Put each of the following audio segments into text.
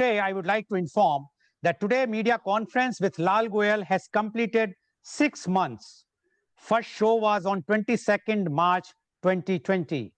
today I would like to inform that today media conference with Lal Goel has completed 6 months. First show was on 22nd March 2020.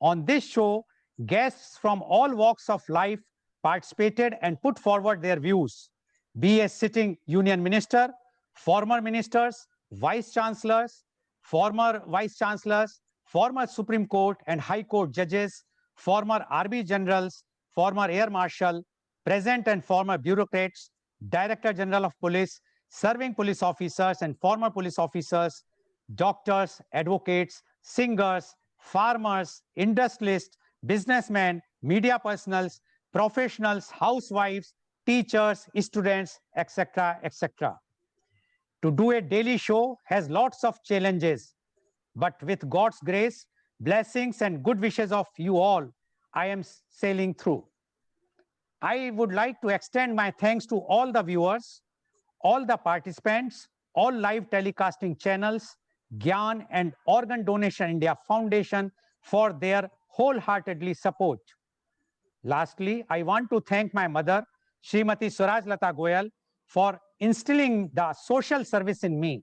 On this show, guests from all walks of life participated and put forward their views, be a sitting union minister, former ministers, vice chancellors, former vice chancellors, former Supreme Court and High Court judges, former RB generals, former air marshal, present and former bureaucrats, director general of police, serving police officers and former police officers, doctors, advocates, singers, farmers, industrialists, businessmen, media personals, professionals, housewives, teachers, students, etc., etc. To do a daily show has lots of challenges, but with God's grace, blessings, and good wishes of you all, I am sailing through. I would like to extend my thanks to all the viewers, all the participants, all live telecasting channels, Gyan and Organ Donation India Foundation for their wholeheartedly support. Lastly, I want to thank my mother, Srimati Suraj Lata Goel, for instilling the social service in me.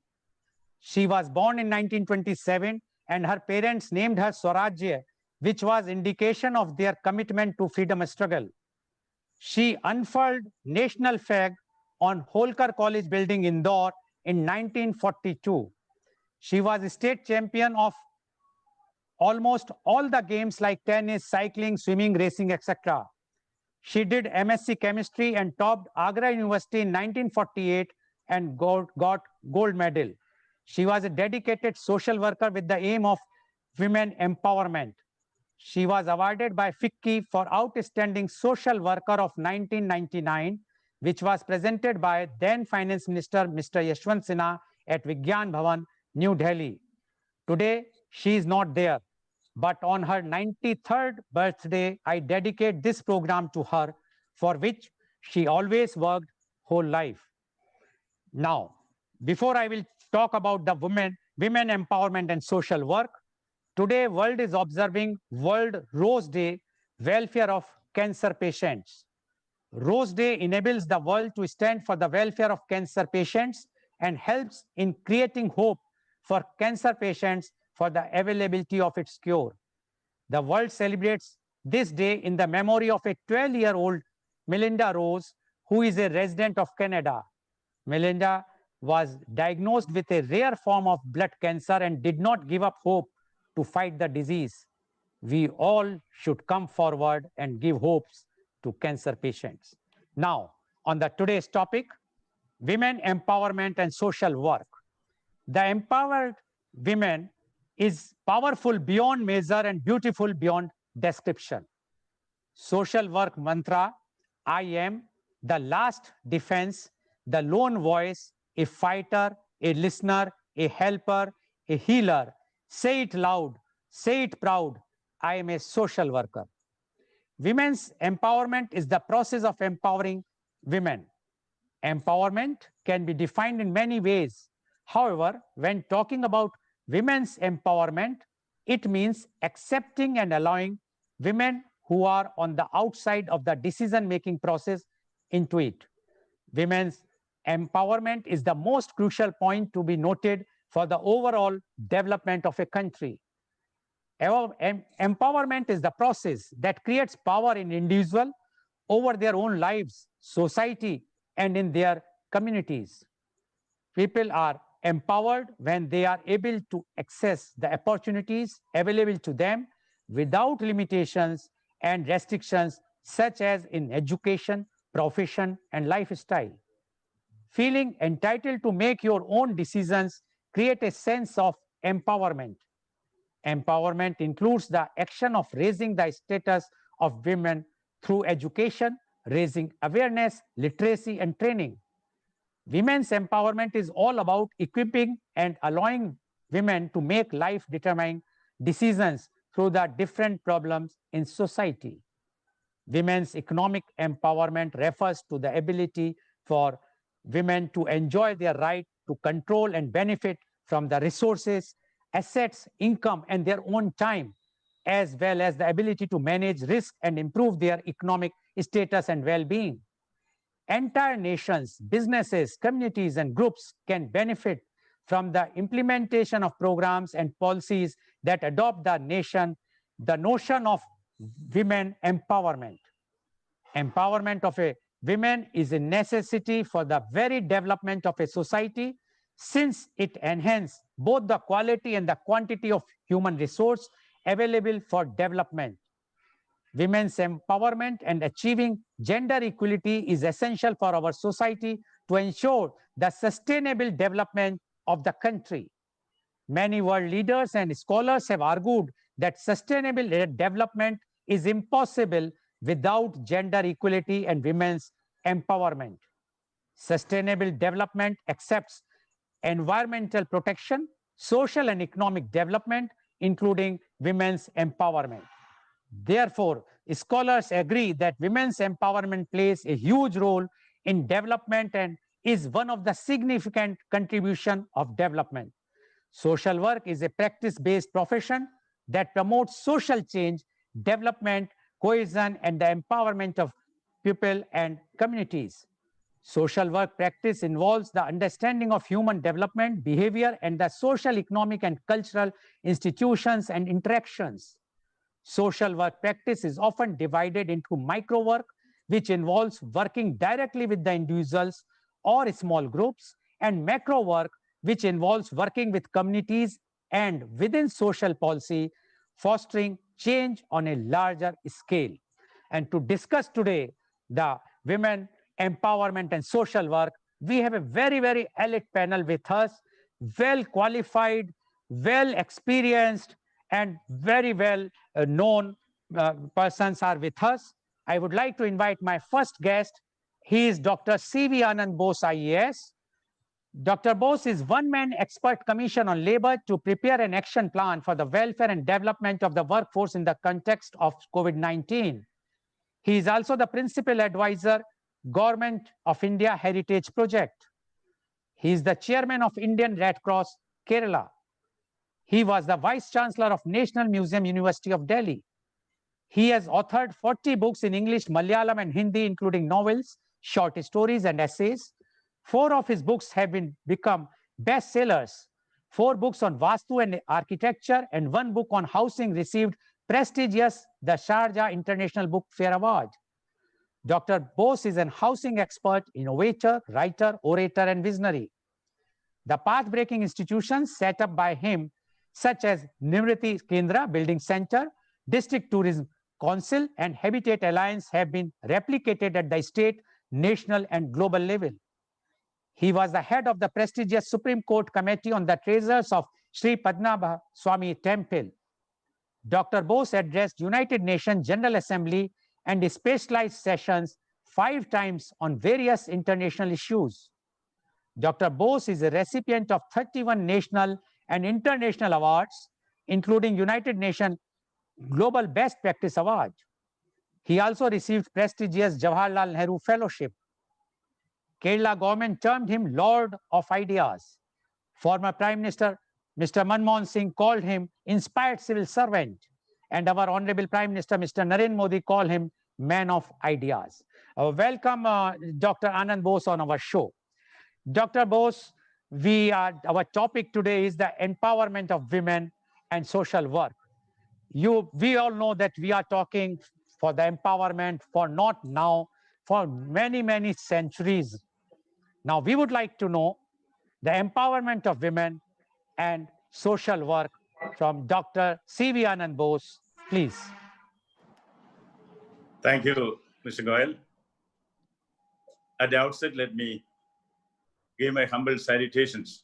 She was born in 1927 and her parents named her Swarajya, which was indication of their commitment to freedom struggle. She unfurled national flag on Holkar College building Indore in 1942. She was a state champion of almost all the games like tennis, cycling, swimming, racing, etc. She did MSc chemistry and topped Agra University in 1948 and got gold medal. She was a dedicated social worker with the aim of women empowerment. She was awarded by FICCI for Outstanding Social Worker of 1999, which was presented by then Finance Minister Mr. Yashwant Sinha at Vigyan Bhavan, New Delhi. Today, she is not there, but on her 93rd birthday, I dedicate this program to her, for which she always worked whole life. Now, before I will talk about the women empowerment and social work, today world is observing World Rose Day, welfare of cancer patients. Rose Day enables the world to stand for the welfare of cancer patients and helps in creating hope for cancer patients for the availability of its cure. The world celebrates this day in the memory of a 12-year-old Melinda Rose, who is a resident of Canada. Melinda was diagnosed with a rare form of blood cancer and did not give up hope to fight the disease. We all should come forward and give hopes to cancer patients. Now, on the today's topic, women empowerment and social work. The empowered women is powerful beyond measure and beautiful beyond description. Social work mantra, I am the last defense, the lone voice, a fighter, a listener, a helper, a healer. Say it loud, say it proud, I am a social worker. Women's empowerment is the process of empowering women. Empowerment can be defined in many ways. However, when talking about women's empowerment, it means accepting and allowing women who are on the outside of the decision-making process into it. Women's empowerment is the most crucial point to be noted for the overall development of a country. Empowerment is the process that creates power in individual over their own lives, society, and in their communities. People are empowered when they are able to access the opportunities available to them without limitations and restrictions, such as in education, profession, and lifestyle. Feeling entitled to make your own decisions create a sense of empowerment. Empowerment includes the action of raising the status of women through education, raising awareness, literacy, and training. Women's empowerment is all about equipping and allowing women to make life-determining decisions through the different problems in society. Women's economic empowerment refers to the ability for women to enjoy their right to control and benefit from the resources, assets, income, and their own time, as well as the ability to manage risk and improve their economic status, and well-being. Entire nations, businesses, communities, and groups can benefit from the implementation of programs and policies that adopt the notion of women empowerment. Empowerment of a women is a necessity for the very development of a society, since it enhances both the quality and the quantity of human resource available for development. Women's empowerment and achieving gender equality is essential for our society to ensure the sustainable development of the country. Many world leaders and scholars have argued that sustainable development is impossible without gender equality and women's empowerment. Sustainable development accepts environmental protection, social and economic development, including women's empowerment. Therefore, scholars agree that women's empowerment plays a huge role in development and is one of the significant contributions of development. Social work is a practice-based profession that promotes social change, development, cohesion, and the empowerment of people and communities. Social work practice involves the understanding of human development, behavior, and the social, economic, and cultural institutions and interactions. Social work practice is often divided into micro work, which involves working directly with the individuals or small groups, and macro work, which involves working with communities and within social policy, fostering change on a larger scale. And to discuss today the women empowerment and social work, we have a very, very elite panel with us, well qualified, well experienced, and very well known persons are with us. I would like to invite my first guest. He is Dr. C.V. Anand Bose, IAS. Dr. Bose is one-man expert commission on labor to prepare an action plan for the welfare and development of the workforce in the context of COVID-19. He is also the principal advisor, Government of India Heritage Project. He is the chairman of Indian Red Cross, Kerala. He was the vice chancellor of National Museum, University of Delhi. He has authored 40 books in English, Malayalam, and Hindi, including novels, short stories, and essays. 4 of his books have become bestsellers. 4 books on Vastu and architecture, and 1 book on housing received prestigious the Sharjah International Book Fair Award. Dr. Bose is an housing expert, innovator, writer, orator, and visionary. The path-breaking institutions set up by him, such as Nimriti Kendra Building Center, District Tourism Council, and Habitat Alliance, have been replicated at the state, national, and global level. He was the head of the prestigious Supreme Court Committee on the Treasures of Sri Padmanabha Swami Temple. Dr. Bose addressed United Nations General Assembly and specialized sessions 5 times on various international issues. Dr. Bose is a recipient of 31 national and international awards, including United Nations Global Best Practice Award. He also received prestigious Jawaharlal Nehru Fellowship. Kerala government termed him Lord of Ideas. Former Prime Minister Mr. Manmohan Singh called him inspired civil servant, and our Honorable Prime Minister Mr. Narendra Modi called him man of ideas. Welcome Dr. Anand Bose on our show. Dr. Bose, our topic today is the empowerment of women and social work. We all know that we are talking for the empowerment for not now, for many, many centuries. Now, we would like to know the empowerment of women and social work from Dr. C.V. Anand Bose, please. Thank you, Mr. Goel. At the outset, let me give my humble salutations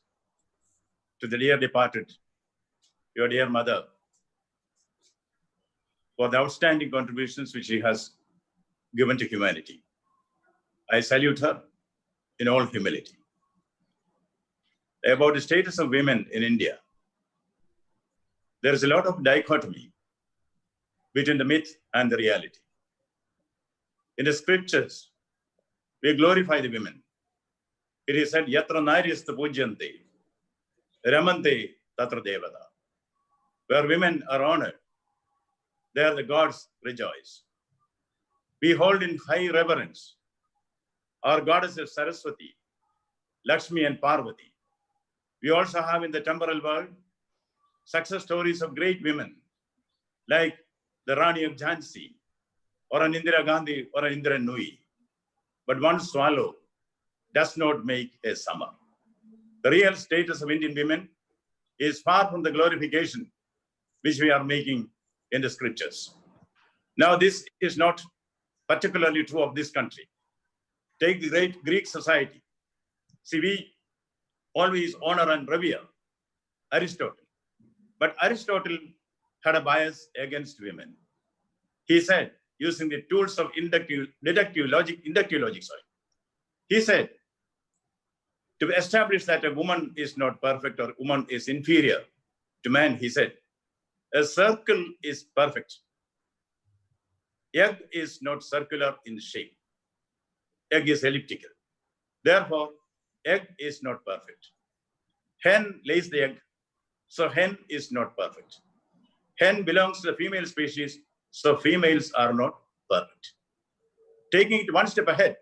to the dear departed, your dear mother, for the outstanding contributions which she has given to humanity. I salute her in all humility. About the status of women in India, there is a lot of dichotomy between the myth and the reality. In the scriptures, we glorify the women. It is said, Yatra Naryastha Pujyante, Ramante Tatra Devata. Where women are honored, there the gods rejoice. We hold in high reverence our goddesses Saraswati, Lakshmi, and Parvati. We also have in the temporal world success stories of great women like the Rani of Jhansi, or an Indira Gandhi, or an Indira Nui. But one swallow does not make a summer. The real status of Indian women is far from the glorification which we are making in the scriptures. Now, this is not particularly true of this country. Take the great Greek society. See, we always honor and revere Aristotle. But Aristotle had a bias against women. He said, using the tools of inductive logic, he said, to establish that a woman is not perfect or woman is inferior to man, he said, a circle is perfect. Egg is not circular in shape. Egg is elliptical. Therefore, egg is not perfect. Hen lays the egg, so hen is not perfect. Hen belongs to the female species, so females are not perfect. Taking it one step ahead,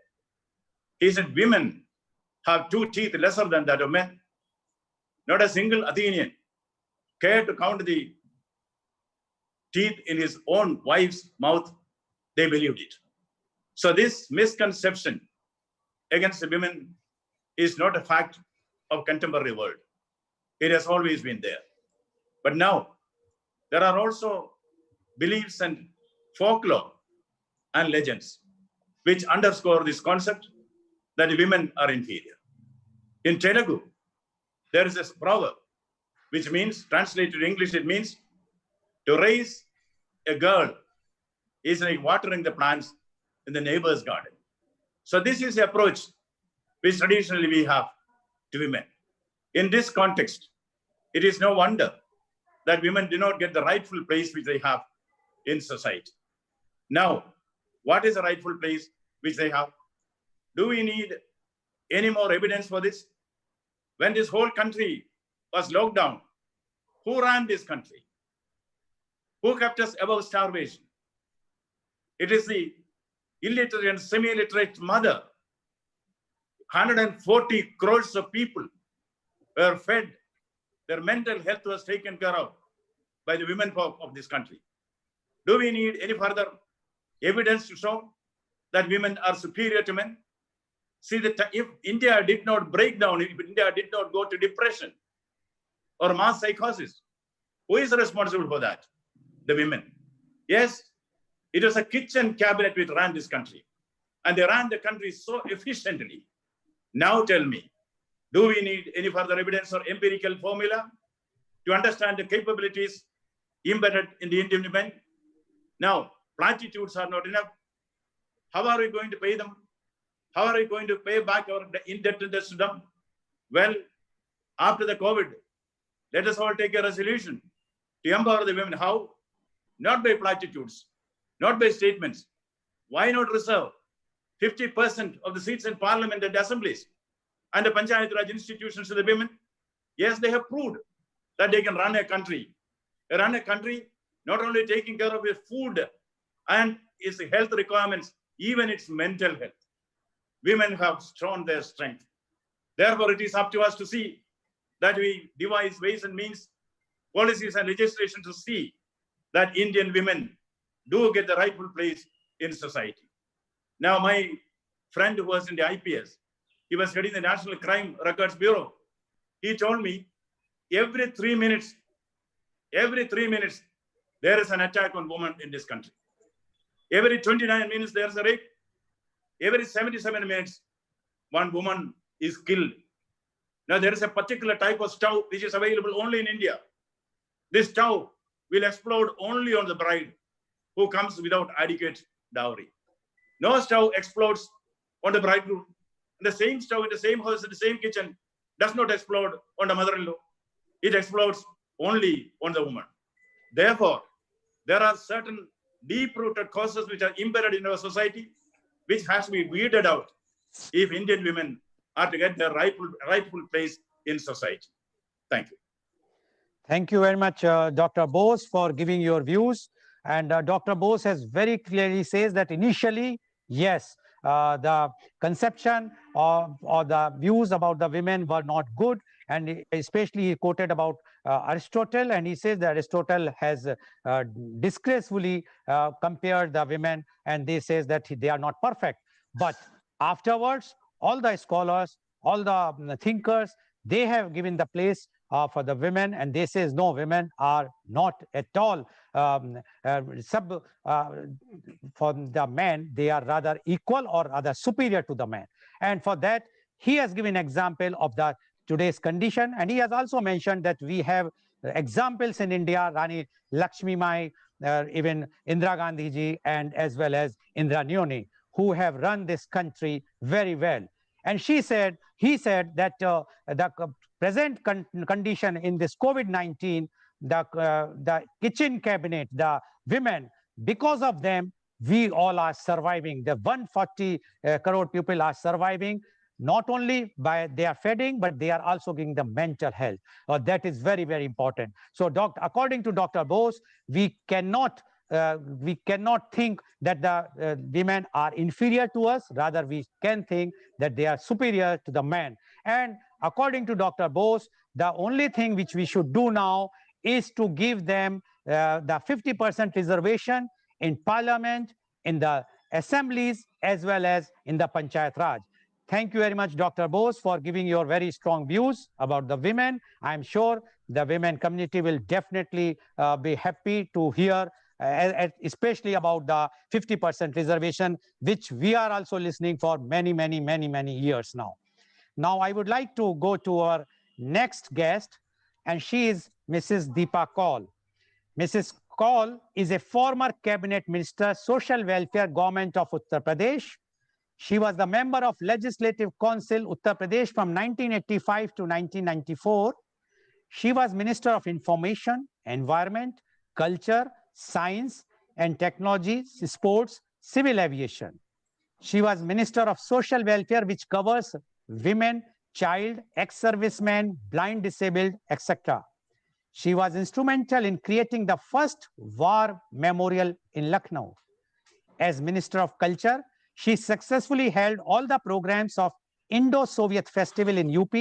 he said women have 2 teeth lesser than that of men. Not a single Athenian cared to count the teeth in his own wife's mouth. They believed it. So this misconception against the women is not a fact of contemporary world. It has always been there. But now, there are also beliefs and folklore and legends which underscore this concept that women are inferior. In Telugu, there is a proverb which means, translated to English, it means to raise a girl is like watering the plants in the neighbor's garden. So this is the approach which traditionally we have to women. In this context, it is no wonder that women do not get the rightful place which they have in society. Now, what is the rightful place which they have? Do we need any more evidence for this? When this whole country was locked down, who ran this country? Who kept us above starvation? It is the illiterate and semi-literate mother. 140 crores of people were fed. Their mental health was taken care of by the women of this country. Do we need any further evidence to show that women are superior to men? See, that if India did not break down, if India did not go to depression or mass psychosis, who is responsible for that? The women. Yes, it was a kitchen cabinet which ran this country. And they ran the country so efficiently. Now tell me, do we need any further evidence or empirical formula to understand the capabilities embedded in the Indian women? Now, platitudes are not enough. How are we going to pay them? How are we going to pay back our indebtedness to them? Well, after the COVID, let us all take a resolution to empower the women. How? Not by platitudes, not by statements. Why not reserve 50% of the seats in parliament and assemblies and the Panchayat Raj institutions to the women? Yes, they have proved that they can run a country. They run a country not only taking care of its food and its health requirements, even its mental health. Women have shown their strength. Therefore, it is up to us to see that we devise ways and means, policies and legislation to see that Indian women do get the rightful place in society. Now, my friend who was in the IPS, he was heading the National Crime Records Bureau. He told me every 3 minutes, there is an attack on women in this country. Every 29 minutes, there's a rape. Every 77 minutes, one woman is killed. Now, there is a particular type of stove which is available only in India. This stove will explode only on the bride who comes without adequate dowry. No stove explodes on the bridegroom. The same stove in the same house, in the same kitchen, does not explode on the mother-in-law. It explodes only on the woman. Therefore, there are certain deep-rooted causes which are embedded in our society, which has to be weeded out if Indian women are to get their rightful place in society. Thank you. Thank you very much, Dr. Bose, for giving your views. And Dr. Bose has very clearly says that initially, yes, the conception or the views about the women were not good. And especially he quoted about Aristotle, and he says that Aristotle has disgracefully compared the women, and they says that they are not perfect. But afterwards, all the scholars, all the thinkers, they have given the place for the women, and they says no, women are not at all for the men. They are rather equal or rather superior to the men. And for that, he has given example of the today's condition, and he has also mentioned that we have examples in India, Rani Lakshmi Mai, even Indira Gandhi ji, and as well as Indira Nuyoni, who have run this country very well. And he said that the present condition in this COVID-19, the kitchen cabinet, the women, because of them, we all are surviving. The 140 crore people are surviving. Not only by they are feeding, but they are also giving the mental health. That is very, very important. So, according to Dr. Bose, we cannot think that the women are inferior to us. Rather, we can think that they are superior to the men. And according to Dr. Bose, the only thing which we should do now is to give them the 50% reservation in parliament, in the assemblies, as well as in the Panchayat Raj. Thank you very much, Dr. Bose, for giving your very strong views about the women. I'm sure the women community will definitely be happy to hear, especially about the 50% reservation, which we are also listening for many, many, many, many years now. Now, I would like to go to our next guest, and she is Mrs. Deepa Kaul. Mrs. Kaul is a former cabinet minister, social welfare, government of Uttar Pradesh. She was the member of Legislative Council, Uttar Pradesh from 1985 to 1994. She was Minister of Information, Environment, Culture, Science and Technology, Sports, Civil Aviation. She was Minister of Social Welfare, which covers women, child, ex-servicemen, blind, disabled, etc. She was instrumental in creating the first war memorial in Lucknow. As Minister of Culture, she successfully held all the programs of Indo-Soviet Festival in UP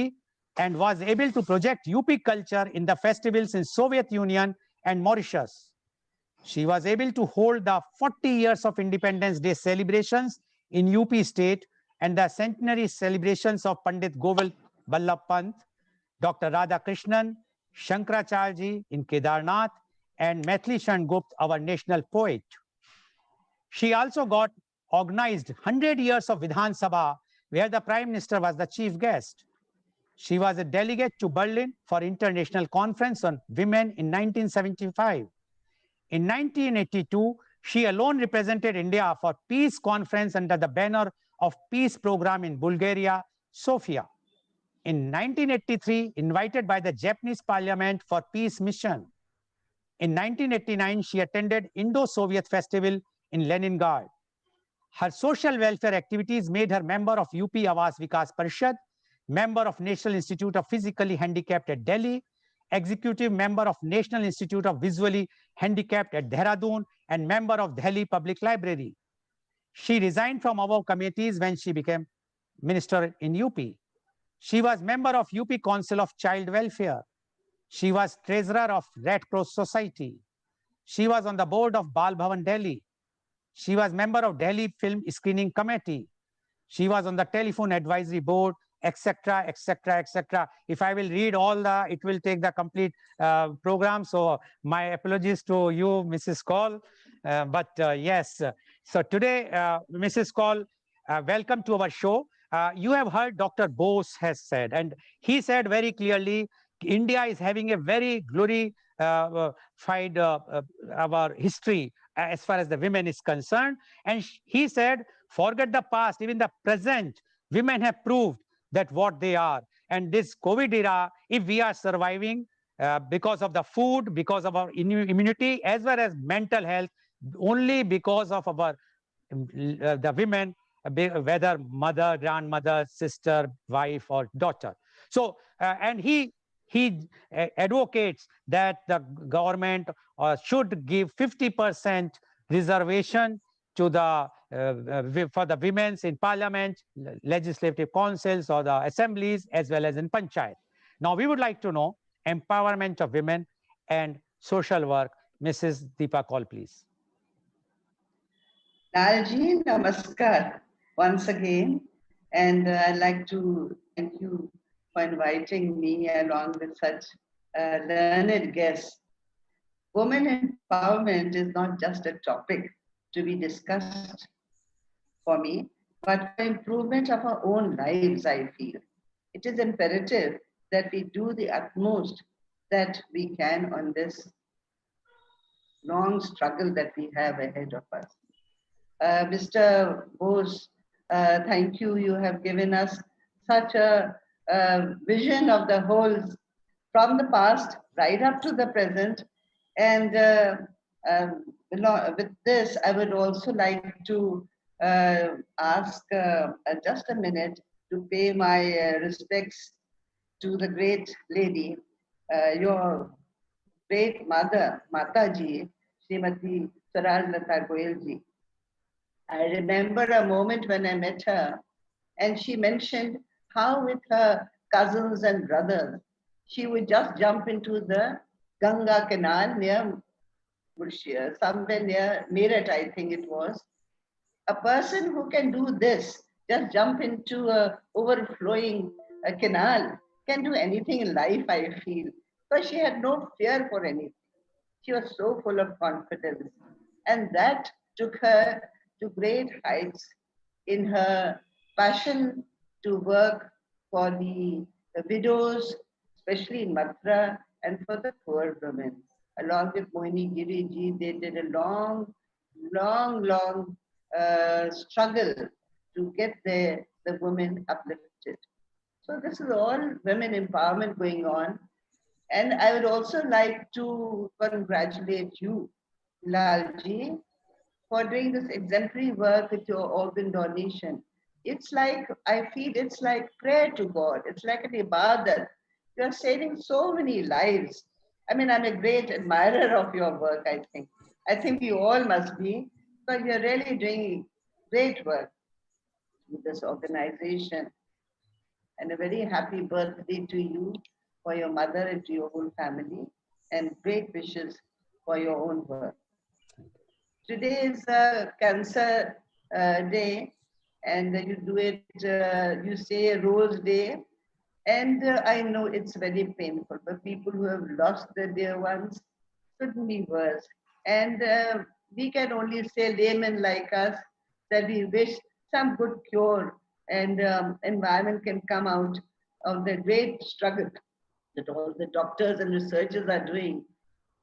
and was able to project UP culture in the festivals in Soviet Union and Mauritius. She was able to hold the 40 years of Independence Day celebrations in UP state and the centenary celebrations of Pandit Goel Ballabh Pant, Dr. Radha Krishnan, Shankaracharya ji in Kedarnath, and Maithili Sharan Gupta, our national poet. She also got organized 100 years of Vidhan Sabha, where the Prime Minister was the chief guest. She was a delegate to Berlin for International Conference on Women in 1975. In 1982, she alone represented India for Peace Conference under the banner of Peace Program in Bulgaria, Sofia. In 1983, invited by the Japanese Parliament for Peace Mission. In 1989, she attended Indo-Soviet Festival in Leningrad. Her social welfare activities made her member of UP Awas Vikas Parishad, member of National Institute of Physically Handicapped at Delhi, executive member of National Institute of Visually Handicapped at Dehradun, and member of Delhi Public Library. She resigned from our committees when she became minister in UP. She was member of UP Council of Child Welfare. She was treasurer of Red Cross Society. She was on the board of Bal Bhavan Delhi. She was member of Delhi Film Screening Committee. She was on the Telephone Advisory Board, etc., etc., etc. If I will read all it will take the complete program. So my apologies to you, Mrs. Kaul. Yes, so today, Mrs. Kaul, welcome to our show. You have heard Dr. Bose has said, and he said very clearly, India is having a very glorified our history as far as the women is concerned. And he said, forget the past, even the present, women have proved that what they are. And this COVID era, if we are surviving because of the food, because of our immunity, as well as mental health, only because of our the women, whether mother, grandmother, sister, wife, or daughter. So, and he he advocates that the government should give 50% reservation to the for the women's in parliament, legislative councils or the assemblies, as well as in panchayat. Now we would like to know empowerment of women and social work. Mrs. Deepa Kaul, please. Lalji, namaskar once again. And I'd like to thank you for inviting me along with such learned guests. Women empowerment is not just a topic to be discussed for me, but for improvement of our own lives, I feel. It is imperative that we do the utmost that we can on this long struggle that we have ahead of us. Mr. Bose, thank you. You have given us such a vision of the whole from the past right up to the present. And with this, I would also like to ask just a minute to pay my respects to the great lady, your great mother, Mataji, Srimati Swarajlata Goel ji. I remember a moment when I met her, and she mentioned how with her cousins and brothers, she would just jump into the Ganga canal near Murshia, somewhere near Meerut, I think it was. A person who can do this, just jump into a overflowing canal, can do anything in life, I feel. Because she had no fear for anything. She was so full of confidence. And that took her to great heights in her passion to work for the widows, especially in Mathura, and for the poor women. Along with Mohini Giri ji, they did a long struggle to get the women uplifted. So this is all women empowerment going on. And I would also like to congratulate you, Lalji, for doing this exemplary work with your organ donation. It's like, I feel it's like prayer to God. It's like an ibadat. You're saving so many lives. I mean, I'm a great admirer of your work, I think. I think you all must be, because you're really doing great work with this organization. And a very happy birthday to you, for your mother and to your whole family, and great wishes for your own work. Today is Cancer Day, and you do it, you say Rose Day, and I know it's very painful, but people who have lost their dear ones couldn't be worse. And we can only say, laymen like us, that we wish some good cure and environment can come out of the great struggle that all the doctors and researchers are doing,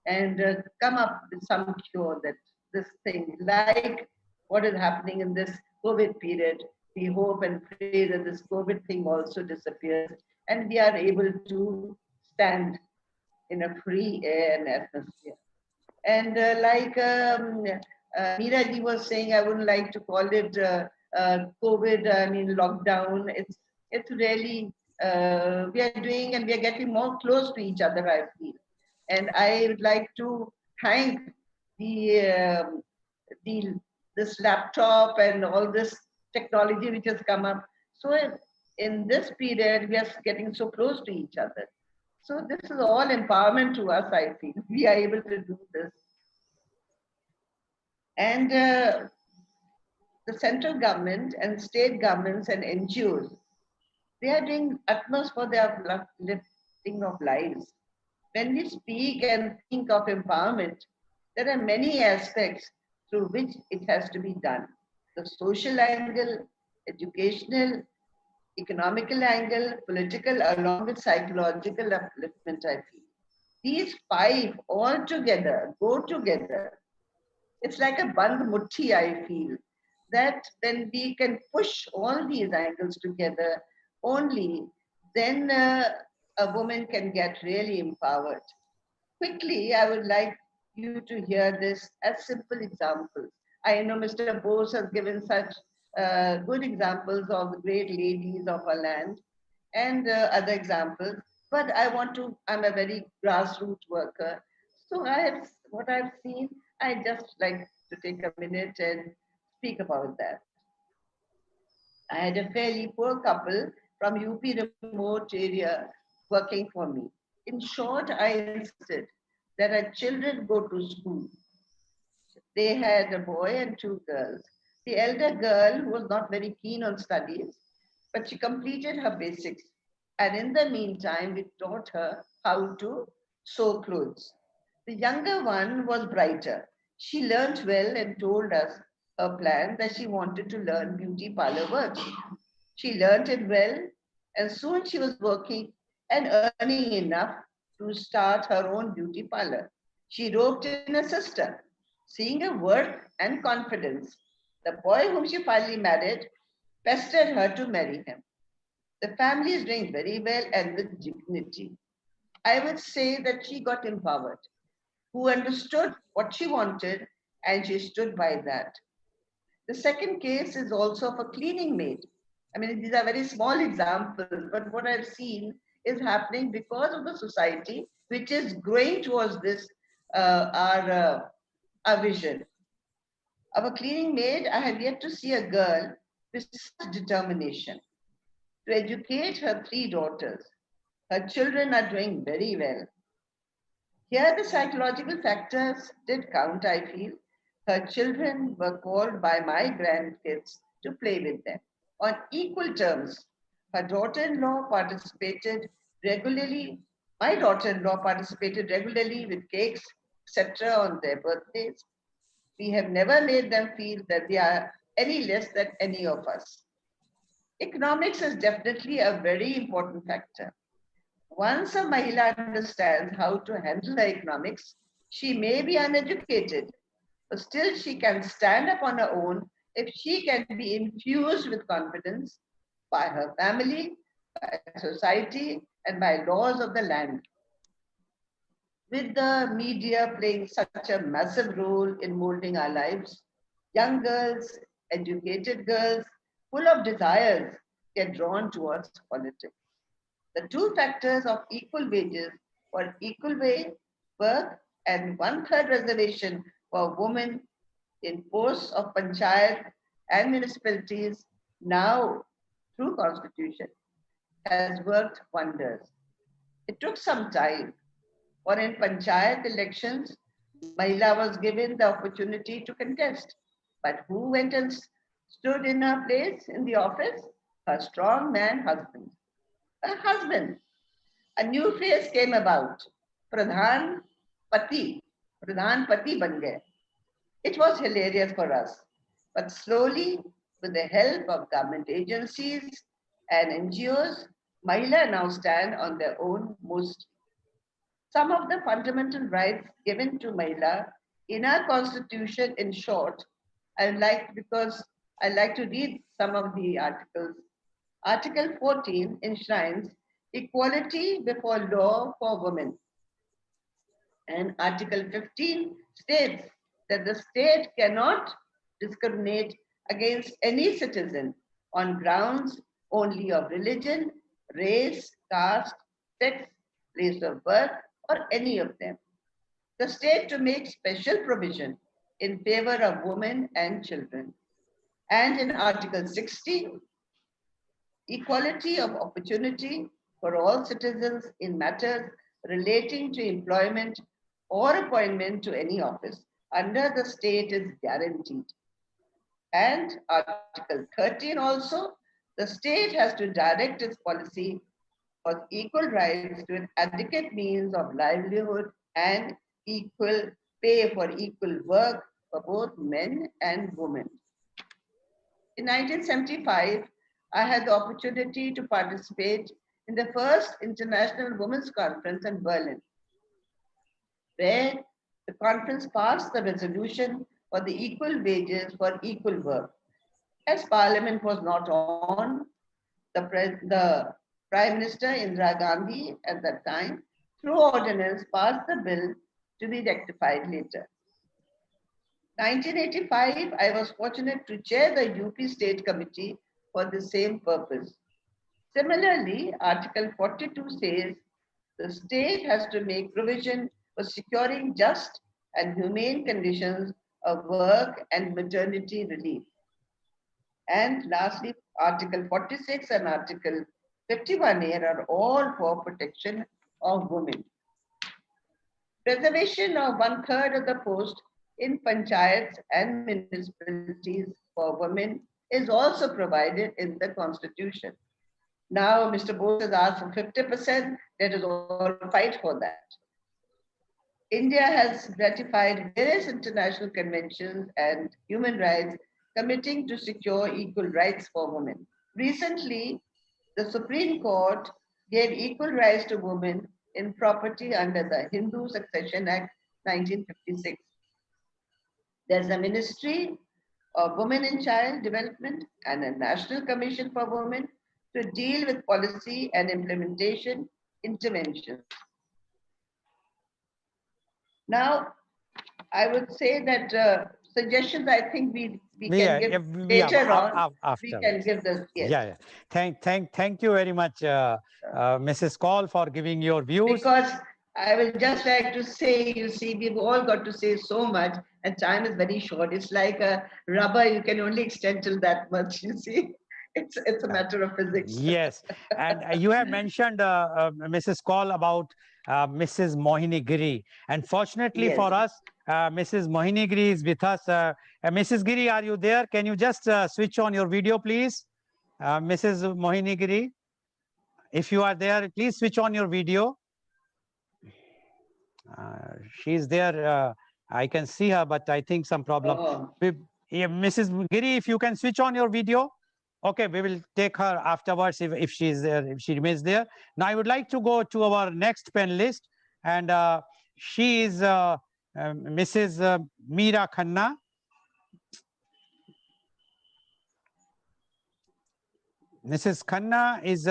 and come up with some cure that this thing, like what is happening in this COVID period, we hope and pray that this COVID thing also disappears and we are able to stand in a free air and atmosphere. And like Meera ji was saying, I wouldn't like to call it COVID, I mean lockdown. It's really, we are doing and we are getting more close to each other, I feel. And I would like to thank the, this laptop and all this technology which has come up. So in this period, we are getting so close to each other. So this is all empowerment to us, I feel. We are able to do this. And the central government and state governments and NGOs, they are doing utmost for the uplifting of lives. When we speak and think of empowerment, there are many aspects through which it has to be done. The social angle, educational, economical angle, political, along with psychological upliftment, I feel. These five all together go together. It's like a band mutti, I feel, that when we can push all these angles together, only then a woman can get really empowered. Quickly, I would like you to hear this as simple examples. I know Mr. Bose has given such good examples of the great ladies of our land and other examples. but I'm a very grassroots worker. So what I've seen, I just like to take a minute and speak about that. I had a fairly poor couple from UP remote area working for me. In short, I insisted that our children go to school. They had a boy and two girls. The elder girl was not very keen on studies, but she completed her basics. And in the meantime, we taught her how to sew clothes. The younger one was brighter. She learnt well and told us her plan that she wanted to learn beauty parlor work. She learnt it well, and soon she was working and earning enough to start her own beauty parlor. She roped in a sister, seeing her work and confidence. The boy whom she finally married pestered her to marry him. The family is doing very well and with dignity. I would say that she got empowered, who understood what she wanted, and she stood by that. The second case is also of a cleaning maid. I mean, these are very small examples, but what I've seen is happening because of the society, which is growing towards this, our vision. Of a cleaning maid, I have yet to see a girl with such determination to educate her three daughters. Her children are doing very well. Here, the psychological factors did count, I feel. Her children were called by my grandkids to play with them on equal terms. Her daughter in law participated regularly. My daughter in law participated regularly with cakes, etc., on their birthdays. We have never made them feel that they are any less than any of us. Economics is definitely a very important factor. Once a Mahila understands how to handle the economics, she may be uneducated, but still she can stand up on her own if she can be infused with confidence by her family, by society, and by laws of the land. With the media playing such a massive role in molding our lives, young girls, educated girls, full of desires, get drawn towards politics. The two factors of equal wages for equal work and one-third reservation for women in posts of panchayat and municipalities now through constitution has worked wonders. It took some time, for in panchayat elections, Mahila was given the opportunity to contest. But who went and stood in her place in the office? Her strong man husband. Her husband. A new phrase came about, Pradhan Pati. Pradhan Pati ban gaye. It was hilarious for us. But slowly, with the help of government agencies and NGOs, Mahila now stand on their own most. Some of the fundamental rights given to Mahila in our constitution, in short, I like to read some of the articles. Article 14 enshrines equality before law for women. And Article 15 states that the state cannot discriminate against any citizen on grounds only of religion, race, caste, sex, place of birth, or any of them. The state to make special provision in favor of women and children. And in Article 16, equality of opportunity for all citizens in matters relating to employment or appointment to any office under the state is guaranteed. And Article 13 also, the state has to direct its policy for equal rights to an adequate means of livelihood and equal pay for equal work for both men and women. In 1975, I had the opportunity to participate in the first International Women's Conference in Berlin, where the conference passed the resolution for the equal wages for equal work. As Parliament was not on, the Prime Minister Indira Gandhi at that time, through ordinance, passed the bill to be rectified later. 1985, I was fortunate to chair the UP State Committee for the same purpose. Similarly, Article 42 says the state has to make provision for securing just and humane conditions of work and maternity relief. And lastly, Article 46 and Article 51A are all for protection of women. Preservation of 1/3 of the post in panchayats and municipalities for women is also provided in the constitution. Now, Mr. Bose has asked for 50%. Let us all fight for that. India has ratified various international conventions and human rights committing to secure equal rights for women. Recently, the Supreme Court gave equal rights to women in property under the Hindu Succession Act 1956. There's a Ministry of Women and Child Development and a National Commission for Women to deal with policy and implementation interventions. Now, I would say that suggestions I think we can give later on. We can give this. Yes. Yeah. Thank you very much, Mrs. Goel, for giving your views. Because I would just like to say, you see, we've all got to say so much, and time is very short. It's like a rubber; you can only extend till that much. You see, it's a matter of physics. Yes, and you have mentioned, Mrs. Goel, about Mrs. Mohini Giri. And fortunately for us, Mrs. Mohini Giri is with us. Mrs. Giri, are you there? Can you just switch on your video, please? Mrs. Mohini Giri, if you are there, please switch on your video. She's there. I can see her, but I think some problem. Mrs. Giri, if you can switch on your video. Okay, we will take her afterwards if she's there, if she remains there. Now, I would like to go to our next panelist, and she is Mrs. Meera Khanna. Mrs. Khanna is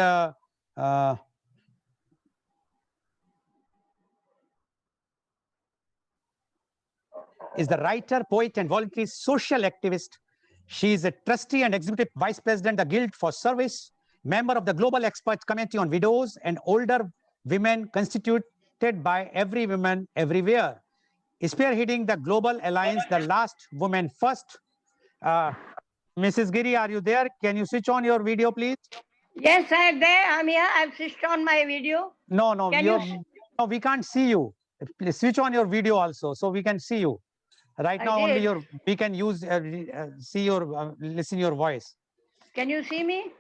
the writer, poet, and voluntary social activist. She is a trustee and executive vice president of the Guild for Service, member of the Global Expert Committee on Widows and Older Women, constituted by Every Woman Everywhere, spearheading the Global Alliance, the Last Woman First. Mrs. Giri, are you there? Can you switch on your video, please? Yes, I'm there. I'm here. I've switched on my video. No, we can't see you. Please switch on your video also, so we can see you. Right now, only we can use see your listen your voice. Can you see me?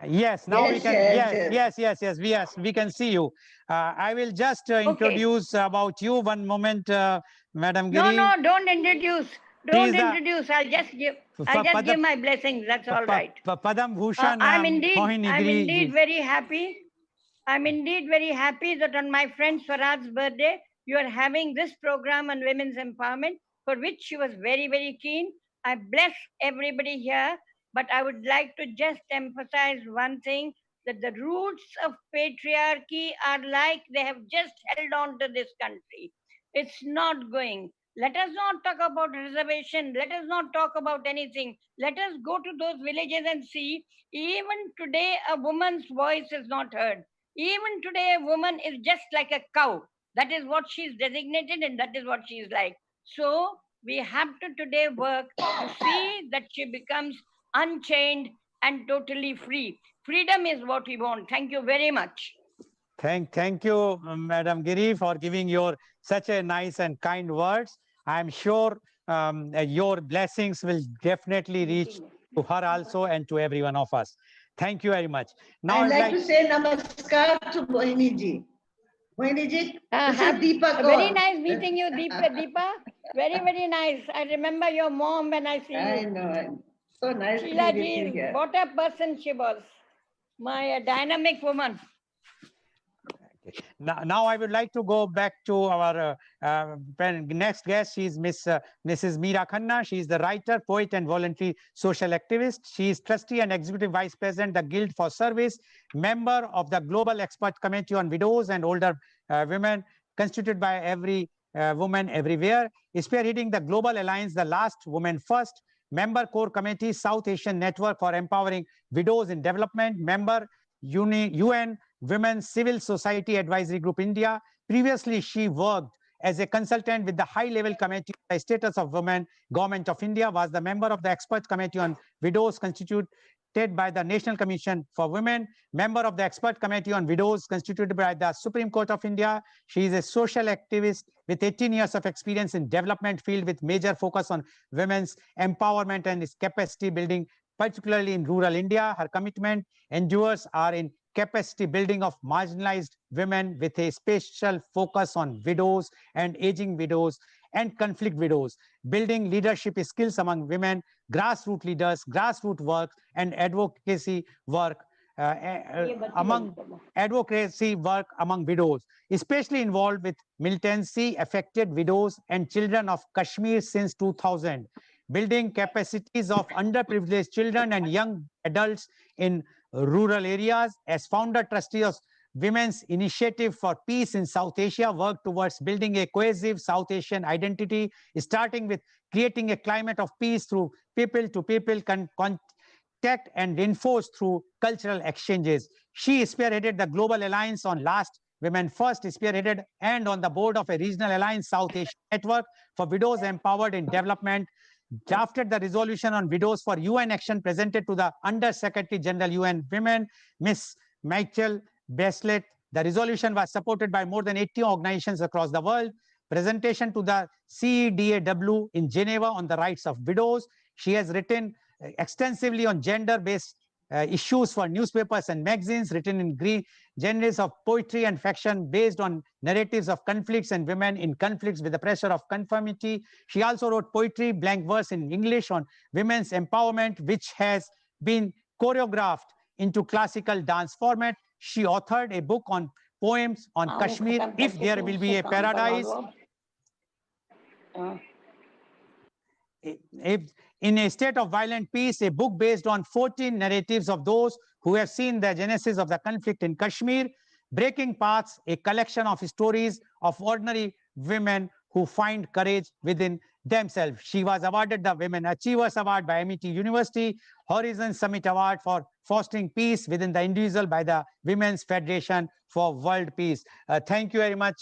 Yes, now we can. Yes, we can see you. I will just introduce about you. One moment, Madam Giri. No, don't introduce. Don't introduce. I'll just give my blessings. That's all right. Padam Bhushan. I'm indeed very happy. I'm indeed very happy that on my friend Swaraj's birthday, you are having this program on women's empowerment, for which she was very, very keen. I bless everybody here, but I would like to just emphasize one thing, that the roots of patriarchy are like they have just held on to this country. It's not going. Let us not talk about reservation. Let us not talk about anything. Let us go to those villages and see, even today, a woman's voice is not heard. Even today, a woman is just like a cow. That is what she is designated, and that is what she is like. So we have to today work to see that she becomes unchained and totally free. Freedom is what we want. Thank you very much. Thank you, Madam Giri, for giving your such a nice and kind words. I'm sure your blessings will definitely reach to her also and to every one of us. Thank you very much. Now I'd like to say namaskar to Mohini ji. Mohini ji, this is Deepa. Very nice meeting you, Deepa. Very, very nice. I remember your mom when I see you. I know. So nice Sheila ji, what a person she was. My dynamic woman. Now I would like to go back to our next guest. She is Mrs. Meera Khanna. She is the writer, poet, and voluntary social activist. She is trustee and executive vice president, the Guild for Service, member of the Global Expert Committee on Widows and Older Women, constituted by Every Woman Everywhere, spearheading the Global Alliance, the Last Woman First, member core committee, South Asian Network for Empowering Widows in Development, member UN Women's Civil Society Advisory Group India. Previously, she worked as a consultant with the high-level committee on the status of women, Government of India, was the member of the expert committee on widows constituted by the National Commission for Women, member of the expert committee on widows constituted by the Supreme Court of India. She is a social activist with 18 years of experience in development field with major focus on women's empowerment and capacity building, particularly in rural India. Her commitment endures are in capacity building of marginalized women with a special focus on widows and aging widows and conflict widows, building leadership skills among women, grassroots leaders, grassroots work, and advocacy work among widows, especially involved with militancy affected widows and children of Kashmir since 2000, building capacities of underprivileged children and young adults in rural areas. As founder trustee of Women's Initiative for Peace in South Asia, work towards building a cohesive South Asian identity, starting with creating a climate of peace through people-to-people contact and reinforced through cultural exchanges. She spearheaded the Global Alliance on Last Women First, spearheaded and on the board of a regional alliance, South Asian Network for Widows Empowered in Development, drafted the resolution on widows for UN action presented to the Under Secretary General UN Women, Ms. Michelle Bachelet. The resolution was supported by more than 80 organizations across the world. Presentation to the CEDAW in Geneva on the rights of widows. She has written extensively on gender-based issues for newspapers and magazines, written in genres of poetry and fiction based on narratives of conflicts and women in conflicts with the pressure of conformity. She also wrote poetry, blank verse in English on women's empowerment, which has been choreographed into classical dance format. She authored a book on poems on Kashmir, If There Will Be a Paradise. In a State of Violent Peace, a book based on 14 narratives of those who have seen the genesis of the conflict in Kashmir. Breaking Paths, a collection of stories of ordinary women who find courage within themselves. She was awarded the Women Achievers Award by MIT University, Horizon Summit Award for fostering peace within the individual by the Women's Federation for World Peace. Thank you very much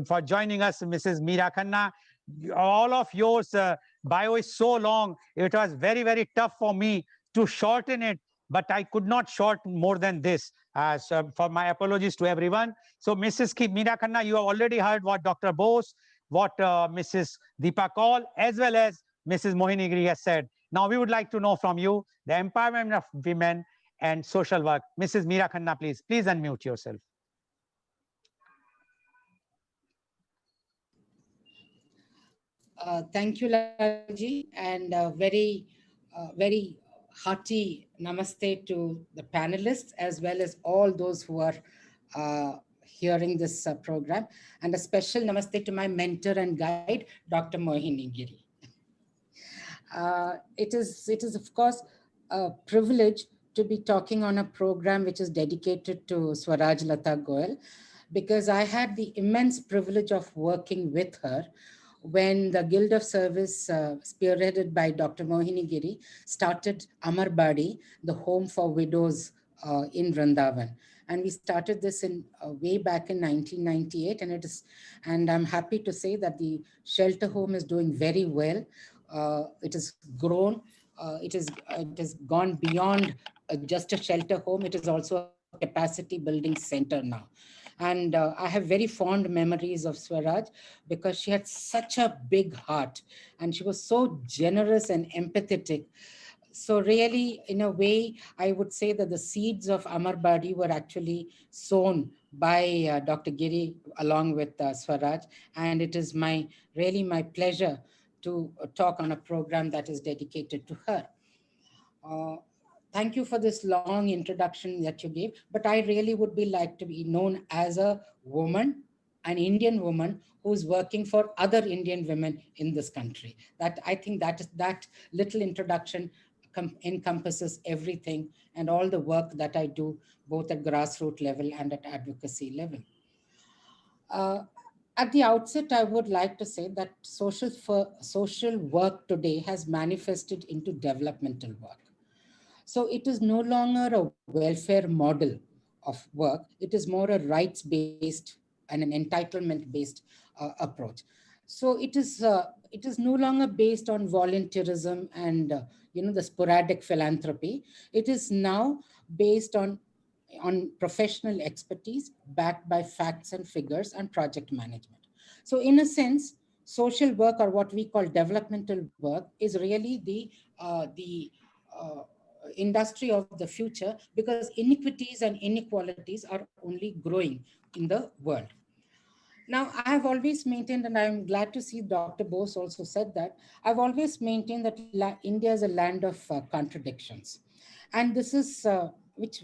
for joining us, Mrs. Meera Khanna. All of yours bio is so long, it was very, very tough for me to shorten it, but I could not shorten more than this. So for my apologies to everyone. So Mrs. Meera Khanna, you have already heard what Dr. Bose, what Mrs. Deepa Kaul, as well as Mrs. Mohini Giri has said. Now we would like to know from you the empowerment of women and social work. Mrs. Meera Khanna, please unmute yourself. Thank you, Lalji, and very hearty namaste to the panelists as well as all those who are hearing this program, and a special namaste to my mentor and guide, Dr. Mohini Giri. It is of course a privilege to be talking on a program which is dedicated to Swaraj Lata Goel, because I had the immense privilege of working with her when the Guild of Service, spearheaded by Dr. Mohini Giri, started Amar Badi, the home for widows in Vrindavan. And we started this in way back in 1998, and I'm happy to say that the shelter home is doing very well. It has grown. It has gone beyond just a shelter home. It is also a capacity building center now. And I have very fond memories of Swaraj because she had such a big heart and she was so generous and empathetic. So really, in a way, I would say that the seeds of Amar Badi were actually sown by Dr. Giri along with Swaraj. And it is really my pleasure to talk on a program that is dedicated to her. Thank you for this long introduction that you gave, but I really would like to be known as a woman, an Indian woman who's working for other Indian women in this country. That I think that little introduction encompasses everything and all the work that I do, both at grassroots level and at advocacy level. At the outset, I would like to say that social work today has manifested into developmental work. So it is no longer a welfare model of work. It is more a rights-based and an entitlement-based approach. So it is no longer based on volunteerism and the sporadic philanthropy. It is now based on professional expertise backed by facts and figures and project management. So in a sense, social work, or what we call developmental work, is really the uh, industry of the future, because inequities and inequalities are only growing in the world. Now, I have always maintained, and I'm glad to see Dr. Bose also said that, I've always maintained that India is a land of contradictions. And this is which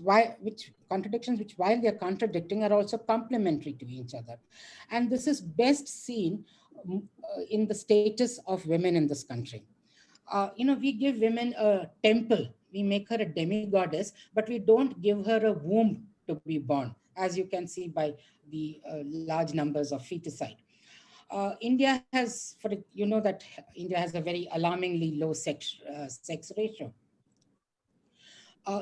contradictions, which while they're contradicting, are also complementary to each other. And this is best seen in the status of women in this country. We give women a temple, we make her a demigoddess, but we don't give her a womb to be born, as you can see by the large numbers of feticide. India has, that India has a very alarmingly low sex ratio.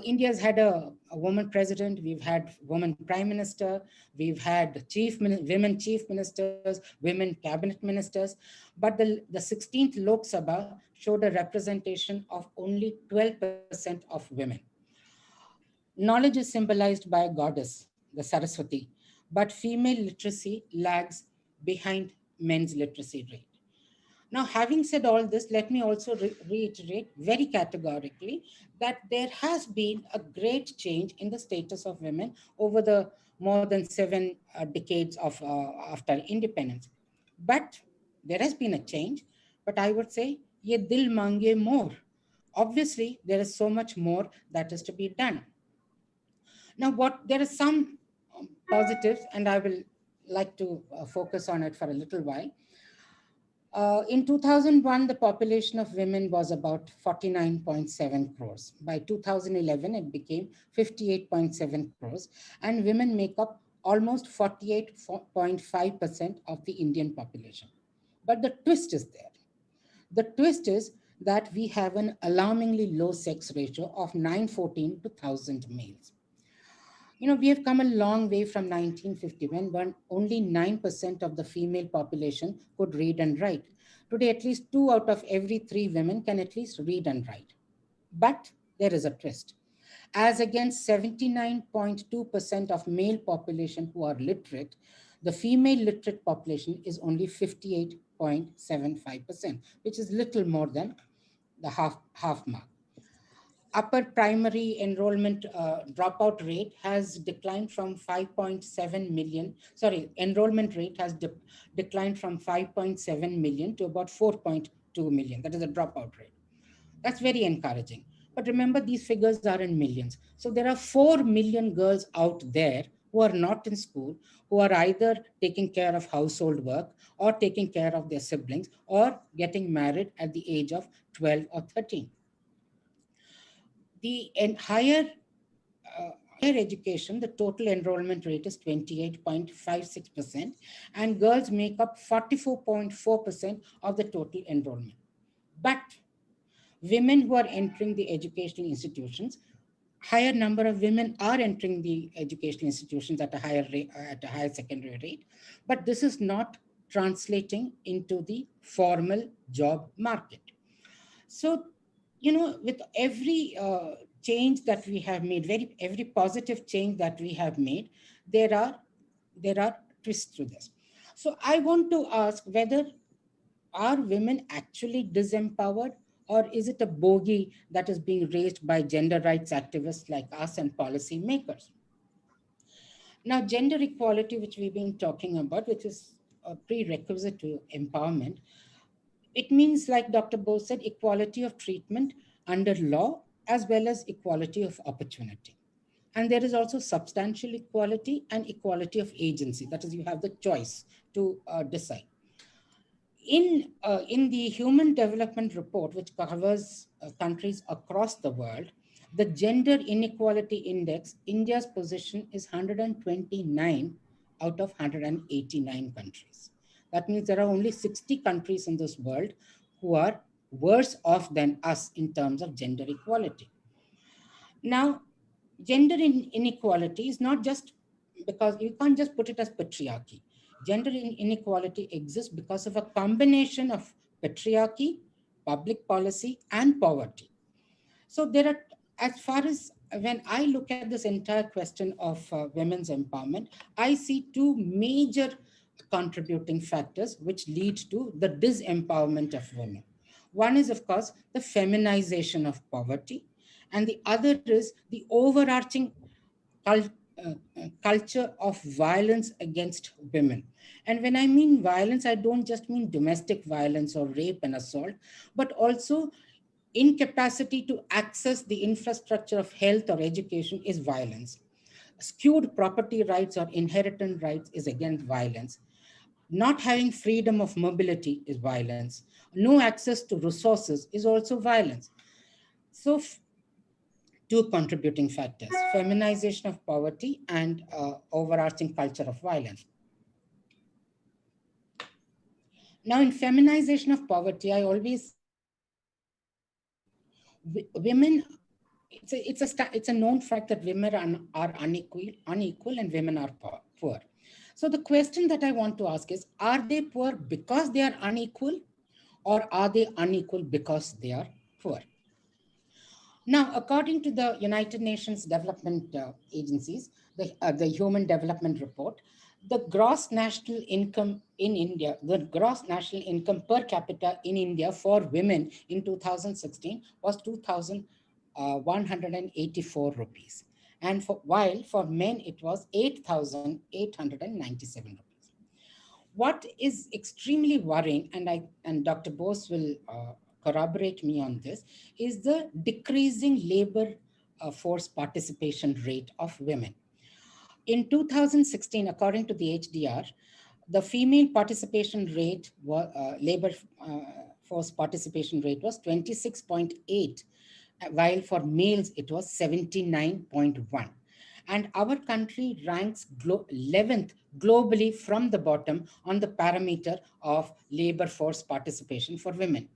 India's had a woman president, we've had woman prime minister, we've had women chief ministers, women cabinet ministers, but the 16th Lok Sabha showed a representation of only 12% of women. Knowledge is symbolized by a goddess, the Saraswati, but female literacy lags behind men's literacy rate. Now, having said all this, let me also reiterate very categorically that there has been a great change in the status of women over the more than 7 decades of after independence. But there has been a change, but I would say, ye dil mange more. Obviously, there is so much more that is to be done. Now, there are some positives, and I will like to focus on it for a little while. In 2001, the population of women was about 49.7 crores. By 2011, it became 58.7 crores, and women make up almost 48.5% of the Indian population. But the twist is there. The twist is that we have an alarmingly low sex ratio of 914 to 1,000 males. We have come a long way from 1950, when only 9% of the female population could read and write. Today, at least 2 out of every 3 women can at least read and write. But there is a twist. As against 79.2% of male population who are literate, the female literate population is only 58.75%, which is little more than the half mark. Upper primary enrollment dropout rate has declined from 5.7 million. Sorry, enrollment rate has declined from 5.7 million to about 4.2 million. That is a dropout rate. That's very encouraging. But remember, these figures are in millions. So there are 4 million girls out there who are not in school, who are either taking care of household work or taking care of their siblings or getting married at the age of 12 or 13. The higher education, the total enrollment rate is 28.56%, and girls make up 44.4% of the total enrollment. But women who are entering the educational institutions, higher number of women are entering the educational institutions at a higher rate, at a higher secondary rate, but this is not translating into the formal job market. So, with every change that we have made, every positive change that we have made, there are twists to this. So I want to ask whether are women actually disempowered, or is it a bogey that is being raised by gender rights activists like us and policy makers? Now, gender equality, which we've been talking about, which is a prerequisite to empowerment, it means, like Dr. Bose said, equality of treatment under law as well as equality of opportunity. And there is also substantial equality and equality of agency. That is, you have the choice to decide. In the Human Development Report, which covers countries across the world, the Gender Inequality Index, India's position is 129 out of 189 countries. That means there are only 60 countries in this world who are worse off than us in terms of gender equality. Now, Gender inequality is not just because you can't just put it as patriarchy. Gender inequality exists because of a combination of patriarchy, public policy, and poverty. So there are, as far as when I look at this entire question of women's empowerment, I see two major contributing factors which lead to the disempowerment of women. One is, of course, the feminization of poverty, and the other is the overarching cul- culture of violence against women. And when I mean violence, I don't just mean domestic violence or rape and assault, but also incapacity to access the infrastructure of health or education is violence. Skewed property rights or inheritance rights is again violence. Not having freedom of mobility is violence. No access to resources is also violence. So, two contributing factors: feminization of poverty and overarching culture of violence. Now, in feminization of poverty, I always say women, it's a known fact that women are unequal and women are poor. So the question that I want to ask is, are they poor because they are unequal, or are they unequal because they are poor? Now, according to the United Nations Development Agencies, the Human Development Report, the gross national income in India, the gross national income per capita in India for women in 2016 was 2,184 rupees. And while for men, it was 8,897 rupees. What is extremely worrying, and Dr. Bose will corroborate me on this, is the decreasing labor force participation rate of women. In 2016, according to the HDR, the female participation rate, labor force participation rate was 26.8, while for males it was 79.1. And our country ranks 11th globally from the bottom on the parameter of labor force participation for women.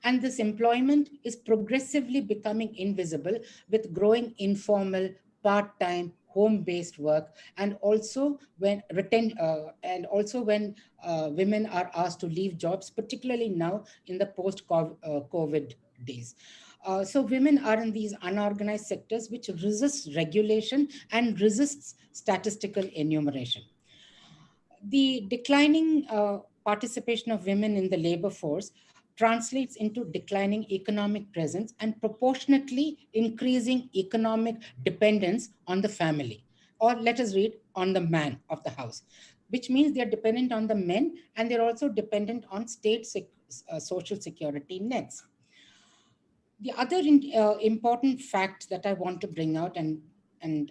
And this employment is progressively becoming invisible with growing informal, part-time, home-based work, and also when women are asked to leave jobs, particularly now in the post-COVID days. So women are in these unorganized sectors which resists regulation and resists statistical enumeration. The declining participation of women in the labor force translates into declining economic presence and proportionately increasing economic dependence on the family, or let us read, on the man of the house, which means they're dependent on the men, and they're also dependent on social security nets. The other important fact that I want to bring out, and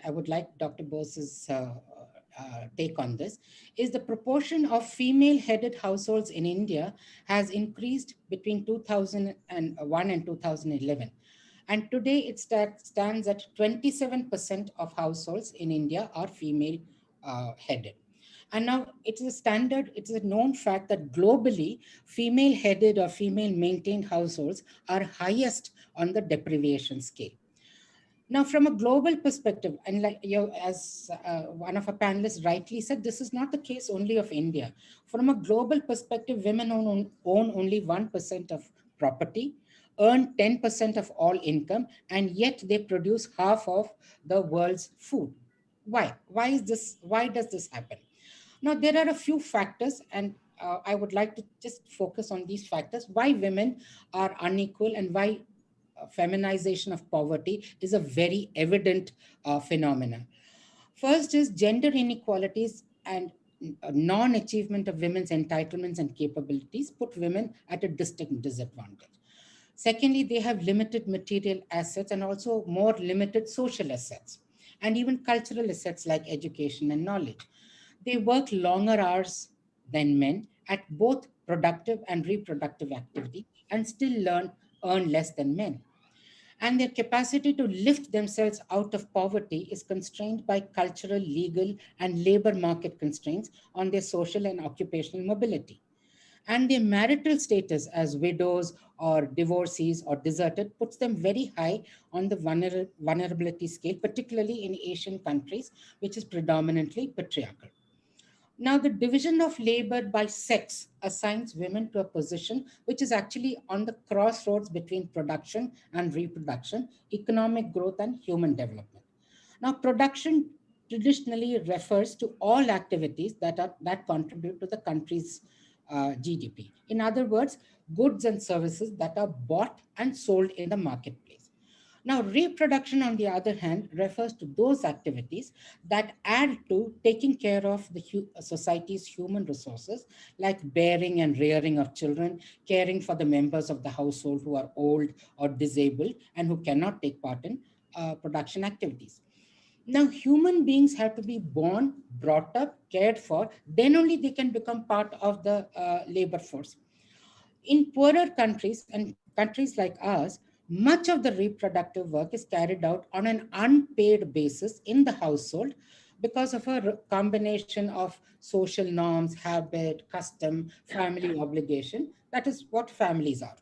I would like Dr. Bose's take on this, is the proportion of female-headed households in India has increased between 2001 and 2011. And today it stands at 27% of households in India are female-headed. And now it's a standard, it's a known fact that globally, female headed or female maintained households are highest on the deprivation scale. Now, from a global perspective, and like as one of our panelists rightly said, this is not the case only of India. From a global perspective, women own only 1% of property, earn 10% of all income, and yet they produce half of the world's food. Why? Why does this happen? Now, there are a few factors, and I would like to just focus on these factors, why women are unequal and why feminization of poverty is a very evident phenomenon. First is gender inequalities and non-achievement of women's entitlements and capabilities put women at a distinct disadvantage. Secondly, they have limited material assets and also more limited social assets, and even cultural assets like education and knowledge. They work longer hours than men at both productive and reproductive activity and still earn less than men. And their capacity to lift themselves out of poverty is constrained by cultural, legal, and labor market constraints on their social and occupational mobility. And their marital status as widows or divorcees or deserted puts them very high on the vulnerability scale, particularly in Asian countries, which is predominantly patriarchal. Now, the division of labor by sex assigns women to a position which is actually on the crossroads between production and reproduction, economic growth, and human development. Now, production traditionally refers to all activities that contribute to the country's GDP. In other words, goods and services that are bought and sold in the marketplace. Now, reproduction, on the other hand, refers to those activities that add to taking care of the society's human resources, like bearing and rearing of children, caring for the members of the household who are old or disabled and who cannot take part in production activities. Now, human beings have to be born, brought up, cared for, then only they can become part of the labor force. In poorer countries and countries like ours, much of the reproductive work is carried out on an unpaid basis in the household because of a combination of social norms, habit, custom, family obligation. That is what families are.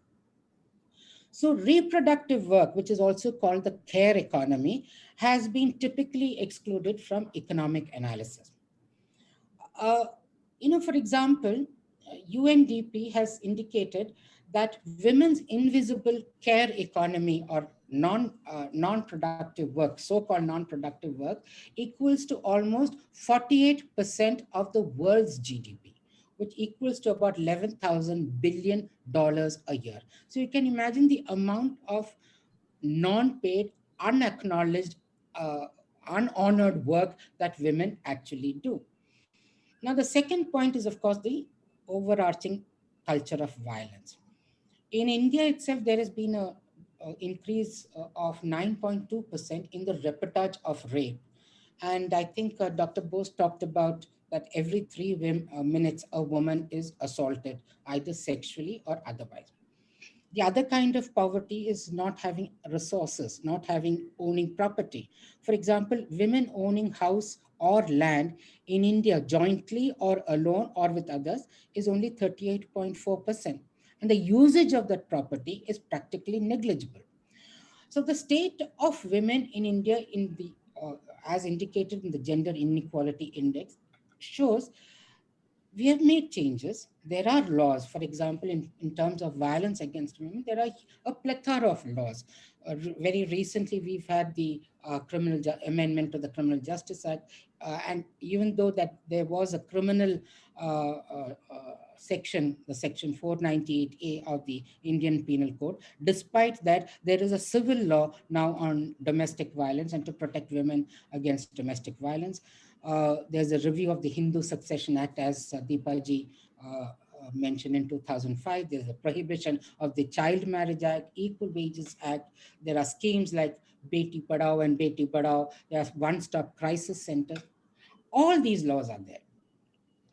So reproductive work, which is also called the care economy, has been typically excluded from economic analysis. Uh, for example, UNDP has indicated that women's invisible care economy or non-productive work, so-called non-productive work, equals to almost 48% of the world's GDP, which equals to about $11,000 billion a year. So you can imagine the amount of non-paid, unacknowledged, uh, unhonored work that women actually do. Now, the second point is, of course, the overarching culture of violence. In India itself, there has been a increase of 9.2% in the reportage of rape. And I think Dr. Bose talked about that every 3 minutes a woman is assaulted, either sexually or otherwise. The other kind of poverty is not having resources, not having owning property. For example, women owning house or land in India jointly or alone or with others is only 38.4%. And the usage of that property is practically negligible. So the state of women in India as indicated in the Gender Inequality Index shows we have made changes. There are laws, for example, in terms of violence against women, there are a plethora of laws. Very recently, we've had the amendment to the Criminal Justice Act. And even though that there was a criminal section, the section 498A of the Indian Penal Code, despite that, there is a civil law now on domestic violence and to protect women against domestic violence. There's a review of the Hindu Succession Act, as Deepaji mentioned in 2005. There's a prohibition of the Child Marriage Act, Equal Wages Act. There are schemes like Beti Padhao and Beti Padhao. There are one-stop crisis centers. All these laws are there.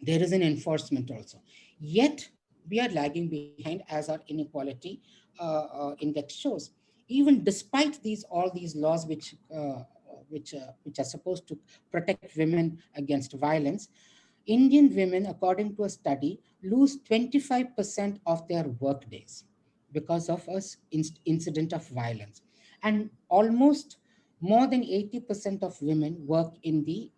There is an enforcement also. Yet, we are lagging behind, as our inequality index shows. Even despite all these laws which are supposed to protect women against violence, Indian women, according to a study, lose 25% of their work days because of an incident of violence. And almost more than 80% of women work in the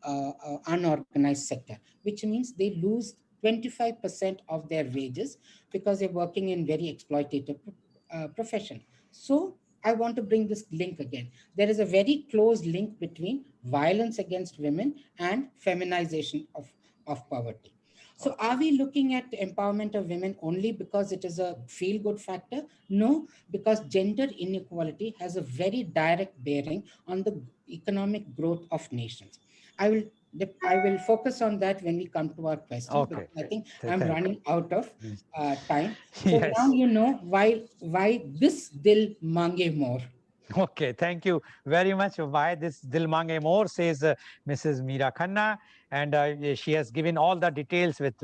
unorganized sector, which means they lose 25% of their wages because they're working in very exploitative profession. So I want to bring this link again. There is a very close link between violence against women and feminization of poverty. So are we looking at empowerment of women only because it is a feel-good factor? No, because gender inequality has a very direct bearing on the economic growth of nations. I will focus on that when we come to our questions. Okay. I think I'm running out of time. So Yes. now you know why this Dil Mange More. Okay, thank you very much. Why this Dil Mange More, says Mrs. Meera Khanna, and she has given all the details with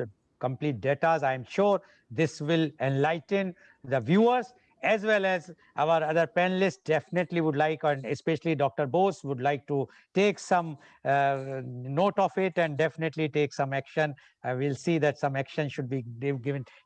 complete data. I am sure this will enlighten the viewers as well as our other panelists definitely would like, and especially Dr. Bose would like to take some note of it and definitely take some action. We'll see that some action should be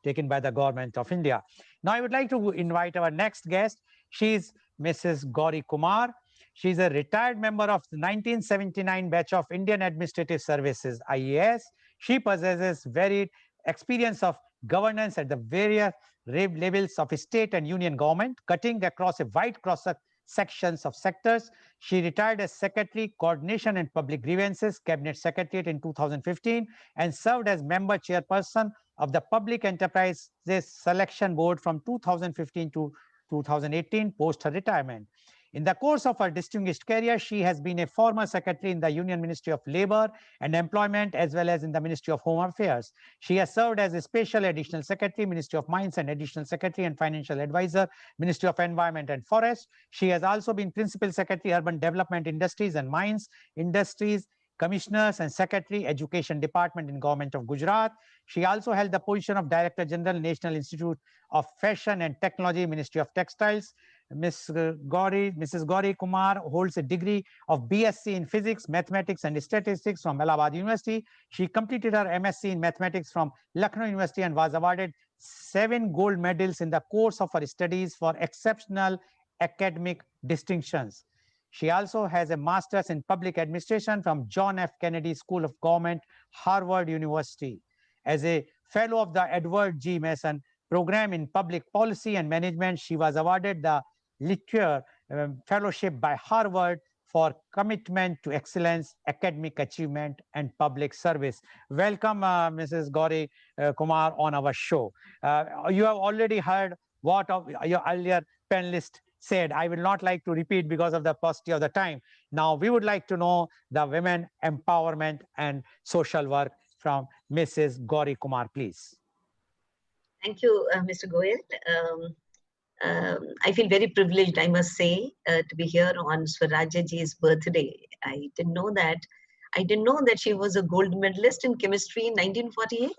taken by the government of India. Now I would like to invite our next guest. She's Mrs. Gauri Kumar. She's a retired member of the 1979 batch of Indian Administrative Services, IAS. She possesses varied experience of governance at the various levels of state and union government, cutting across a wide cross-sections of sectors. She retired as Secretary, Coordination and Public Grievances, Cabinet Secretariat in 2015, and served as member chairperson of the Public Enterprises Selection Board from 2015 to 2018, post her retirement. In the course of her distinguished career, she has been a former secretary in the Union Ministry of Labor and Employment, as well as in the Ministry of Home Affairs. She has served as a special additional secretary, Ministry of Mines and additional secretary and financial advisor, Ministry of Environment and Forest. She has also been principal secretary, Urban Development, Industries and Mines, Industries, Commissioners and Secretary, Education Department in Government of Gujarat. She also held the position of Director General, National Institute of Fashion and Technology, Ministry of Textiles. Mrs. Gauri Kumar holds a degree of BSc in Physics, Mathematics and Statistics from Allahabad University. She completed her MSc in Mathematics from Lucknow University and was awarded 7 gold medals in the course of her studies for exceptional academic distinctions. She also has a master's in public administration from John F. Kennedy School of Government, Harvard University. As a fellow of the Edward G. Mason Program in Public Policy and Management, she was awarded the Literature Fellowship by Harvard for commitment to excellence, academic achievement, and public service. Welcome, Mrs. Gauri Kumar, on our show. You have already heard what your earlier panelist said. I will not like to repeat because of the paucity of the time. Now, we would like to know the women empowerment and social work from Mrs. Gauri Kumar, please. Thank you, Mr. Goel. I feel very privileged, I must say, to be here on Swarajya ji's birthday. I didn't know that she was a gold medalist in chemistry in 1948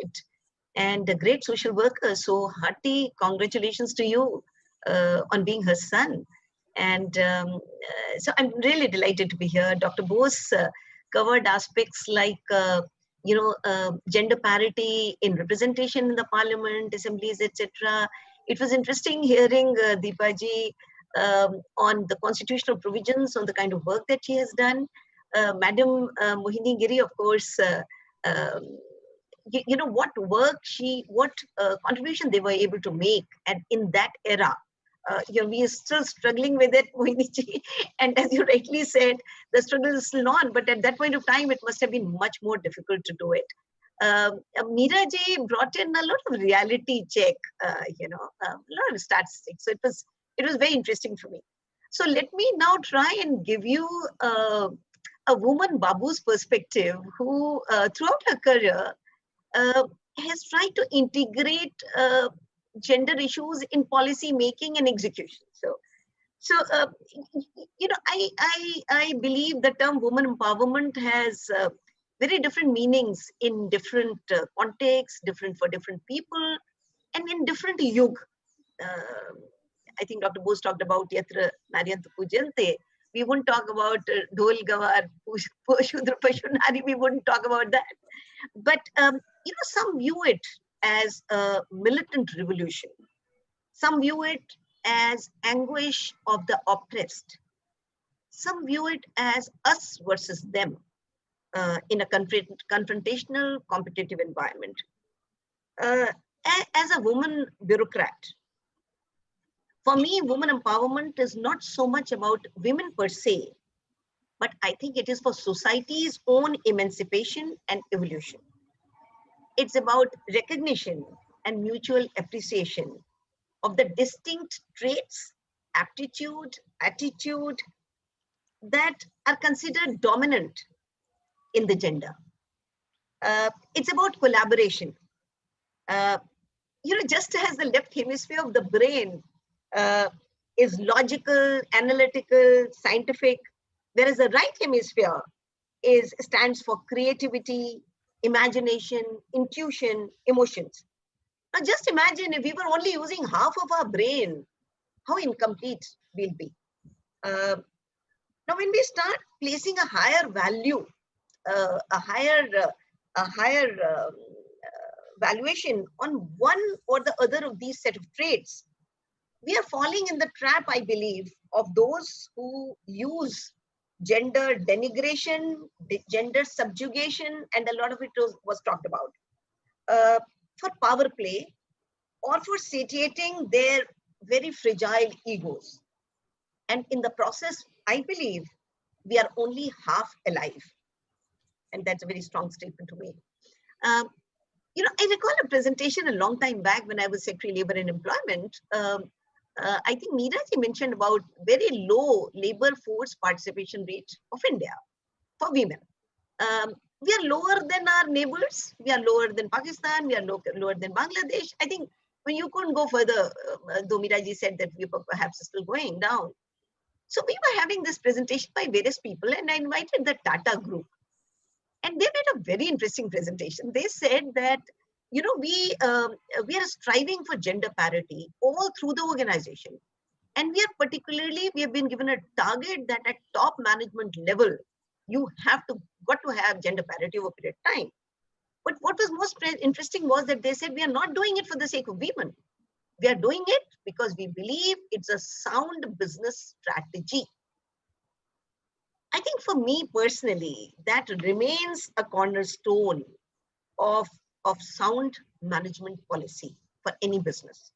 and a great social worker. So hearty congratulations to you on being her son. And so I'm really delighted to be here. Dr. Bose covered aspects like gender parity in representation in the parliament, assemblies, etc. It was interesting hearing Deepaji on the constitutional provisions, on the kind of work that she has done. Madam Mohini Giri, of course, what work what contribution they were able to make, and in that era. We are still struggling with it, Mohini ji. And as you rightly said, the struggle is still on, but at that point of time, it must have been much more difficult to do it. Meera ji brought in a lot of reality check, a lot of statistics. So it was very interesting for me. So let me now try and give you a woman Babu's perspective who, throughout her career, has tried to integrate gender issues in policy making and execution. I believe the term woman empowerment has very different meanings in different contexts, different for different people, and in different yug. I think Dr. Bose talked about Yatra Naryantu Pujante. We wouldn't talk about Goel Gawar, Shudra Pashunari, we wouldn't talk about that. But, some view it as a militant revolution. Some view it as anguish of the oppressed. Some view it as us versus them in a confrontational, competitive environment. As a woman bureaucrat, for me, women empowerment is not so much about women per se, but I think it is for society's own emancipation and evolution. It's about recognition and mutual appreciation of the distinct traits, aptitude, attitude that are considered dominant in the gender. It's about collaboration. Just as the left hemisphere of the brain is logical, analytical, scientific, whereas the right hemisphere stands for creativity, imagination, intuition, emotions. Now just imagine if we were only using half of our brain how incomplete we'll be. Now, when we start placing a higher value, a higher valuation on one or the other of these set of traits, we are falling in the trap, I believe, of those who use gender denigration, gender subjugation, and a lot of it was talked about, for power play or for satiating their very fragile egos. And in the process, I believe we are only half alive. And that's a very strong statement to make. I recall a presentation a long time back when I was Secretary Labor and Employment. I think Meeraji mentioned about very low labor force participation rate of India for women. We are lower than our neighbors. We are lower than Pakistan. We are lower than Bangladesh. I think when you couldn't go further, though Meeraji said that we were perhaps still going down. So we were having this presentation by various people, and I invited the Tata group. And they made a very interesting presentation. They said that, we are striving for gender parity all through the organization. And we have been given a target that at top management level, you got to have gender parity over a period of time. But what was most interesting was that they said we are not doing it for the sake of women. We are doing it because we believe it's a sound business strategy. I think for me personally, that remains a cornerstone of sound management policy for any business.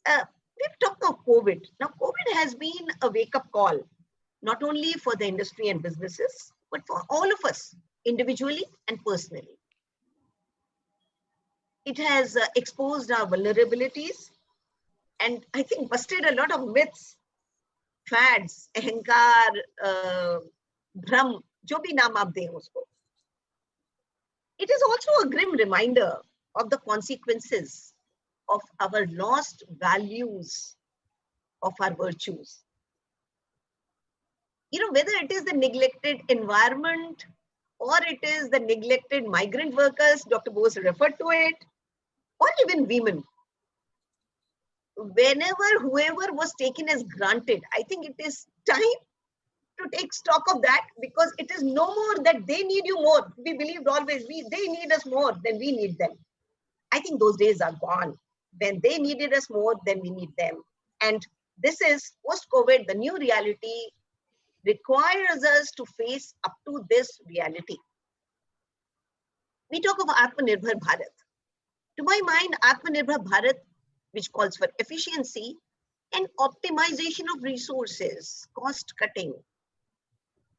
We've talked about COVID. Now, COVID has been a wake-up call, not only for the industry and businesses, but for all of us, individually and personally. It has exposed our vulnerabilities and I think busted a lot of myths, fads, ahankar, bhram, jo bhi naam aap dein usko. It is also a grim reminder of the consequences of our lost values of our virtues. Whether it is the neglected environment or it is the neglected migrant workers, Dr. Bose referred to it, or even women. Whoever was taken as granted, I think it is time to take stock of that, because it is no more that they need you more. We believed always they need us more than we need them. I think those days are gone. When they needed us more than we need them. And this is post-COVID, the new reality requires us to face up to this reality. We talk of Atmanirbhar Bharat. To my mind, Atmanirbhar Bharat, which calls for efficiency and optimization of resources, cost cutting.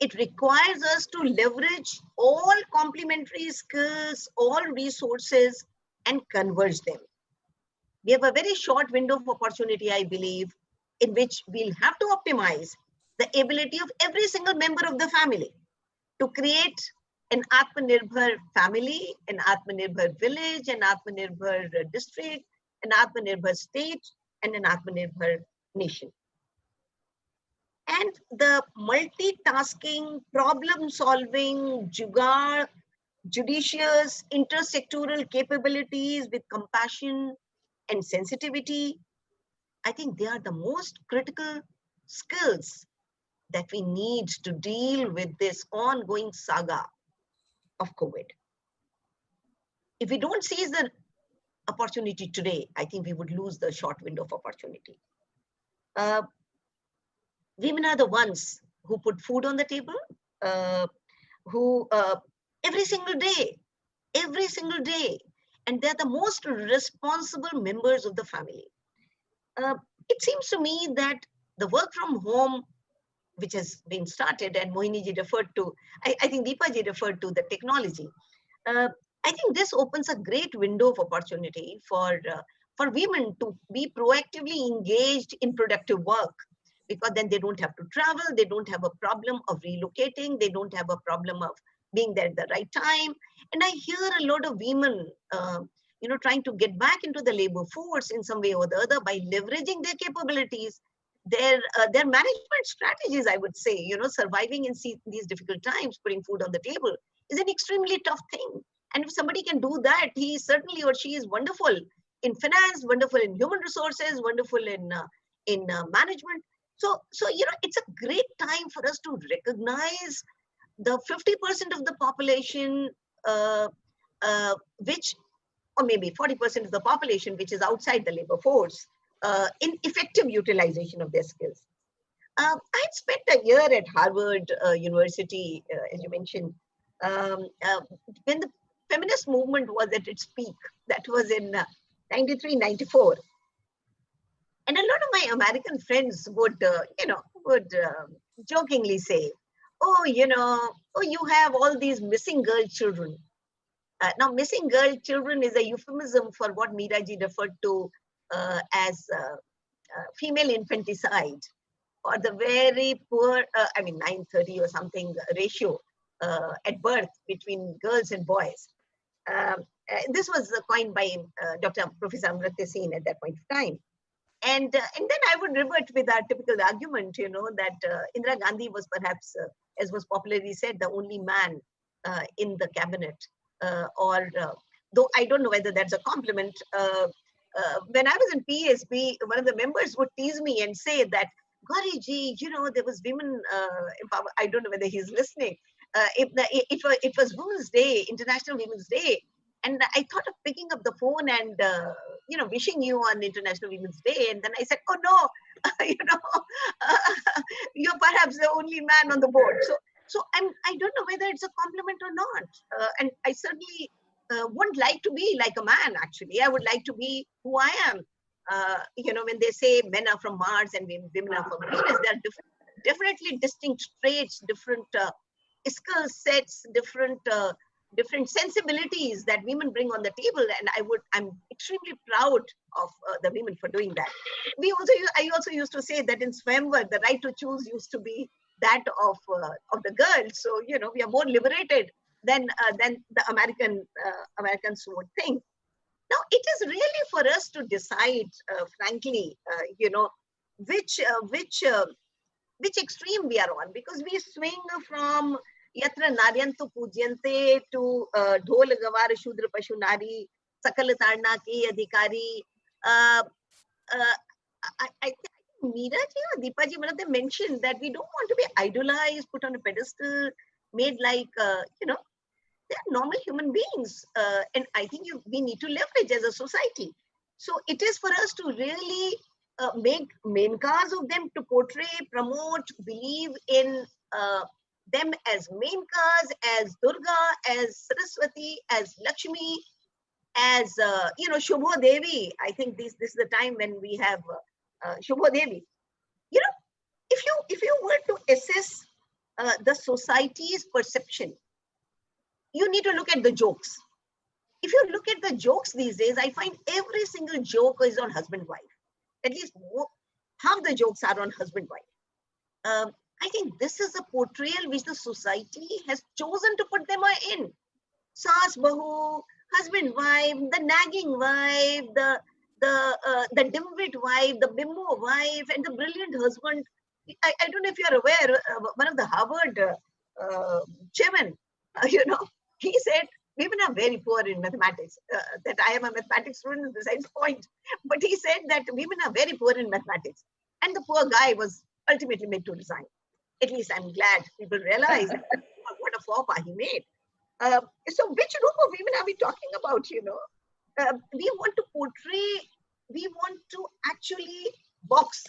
It requires us to leverage all complementary skills, all resources, and converge them. We have a very short window of opportunity, I believe, in which we'll have to optimize the ability of every single member of the family to create an Atmanirbhar family, an Atmanirbhar village, an Atmanirbhar district, an Atmanirbhar state, and an Atmanirbhar nation. And the multitasking, problem-solving, judicious, intersectoral capabilities with compassion and sensitivity, I think they are the most critical skills that we need to deal with this ongoing saga of COVID. If we don't seize the opportunity today, I think we would lose the short window of opportunity. Women are the ones who put food on the table, who every single day, and they're the most responsible members of the family. It seems to me that the work from home, which has been started, and Mohini ji referred to, I think Deepa ji referred to the technology. I think this opens a great window of opportunity for women to be proactively engaged in productive work, because then they don't have to travel, they don't have a problem of relocating, they don't have a problem of being there at the right time. And I hear a lot of women, trying to get back into the labor force in some way or the other by leveraging their capabilities, their management strategies, I would say, surviving in these difficult times, putting food on the table is an extremely tough thing. And if somebody can do that, he certainly or she is wonderful in finance, wonderful in human resources, wonderful in management. So it's a great time for us to recognize the 50% of the population, which, or maybe 40% of the population, which is outside the labor force, in effective utilization of their skills. I had spent a year at Harvard University, as you mentioned, when the feminist movement was at its peak. That was in 93, 94. And a lot of my American friends would jokingly say, oh, you have all these missing girl children. Now, missing girl children is a euphemism for what Meeraji referred to as female infanticide, or the very poor, 9:30 or something ratio at birth between girls and boys. This was coined by Dr. Professor Amartya Sen at that point of time. And then I would revert with our typical argument, that Indira Gandhi was perhaps, as was popularly said, the only man in the cabinet. Though I don't know whether that's a compliment. When I was in PSB, one of the members would tease me and say that, Gauri ji, there was women empowerment. I don't know whether he's listening. It was Women's Day, International Women's Day. And I thought of picking up the phone and, wishing you on International Women's Day. And then I said, oh no, you're perhaps the only man on the board. So I don't know whether it's a compliment or not. And I certainly wouldn't like to be like a man, actually. I would like to be who I am. When they say men are from Mars and women are from Venus, there are definitely distinct traits, different skill sets, different sensibilities that women bring on the table, and I'm extremely proud of the women for doing that. I also used to say that in Swayamvar, the right to choose used to be that of the girls. So we are more liberated than the Americans would think. Now it is really for us to decide, frankly, which extreme we are on, because we swing from Yatra Naryantu Pujyante to Dhol Gavar Shudra Pashu Nari, Sakal Tarna Ki Adhikari. I think Meeraji or Deepaji, one of them mentioned that we don't want to be idolized, put on a pedestal, made like, they're normal human beings. And I think we need to leverage as a society. So it is for us to really make main cars of them, to portray, promote, believe in them as main cars, as Durga, as Saraswati, as Lakshmi, as Shubho Devi. I think this is the time when we have Shubho Devi. If you were to assess the society's perception, you need to look at the jokes. If you look at the jokes these days, I find every single joke is on husband-wife. At least half the jokes are on husband-wife. I think this is a portrayal which the society has chosen to put them in. Saas Bahu, husband-wife, the nagging wife, the dimwit wife, the bimbo wife, and the brilliant husband. I don't know if you're aware, one of the Harvard chairman, he said, women are very poor in mathematics. That I am a mathematics student is besides the point. But he said that women are very poor in mathematics. And the poor guy was ultimately made to resign. At least I'm glad people realize what a faux pas he made. So which group of women are we talking about, we want to portray, we want to actually box,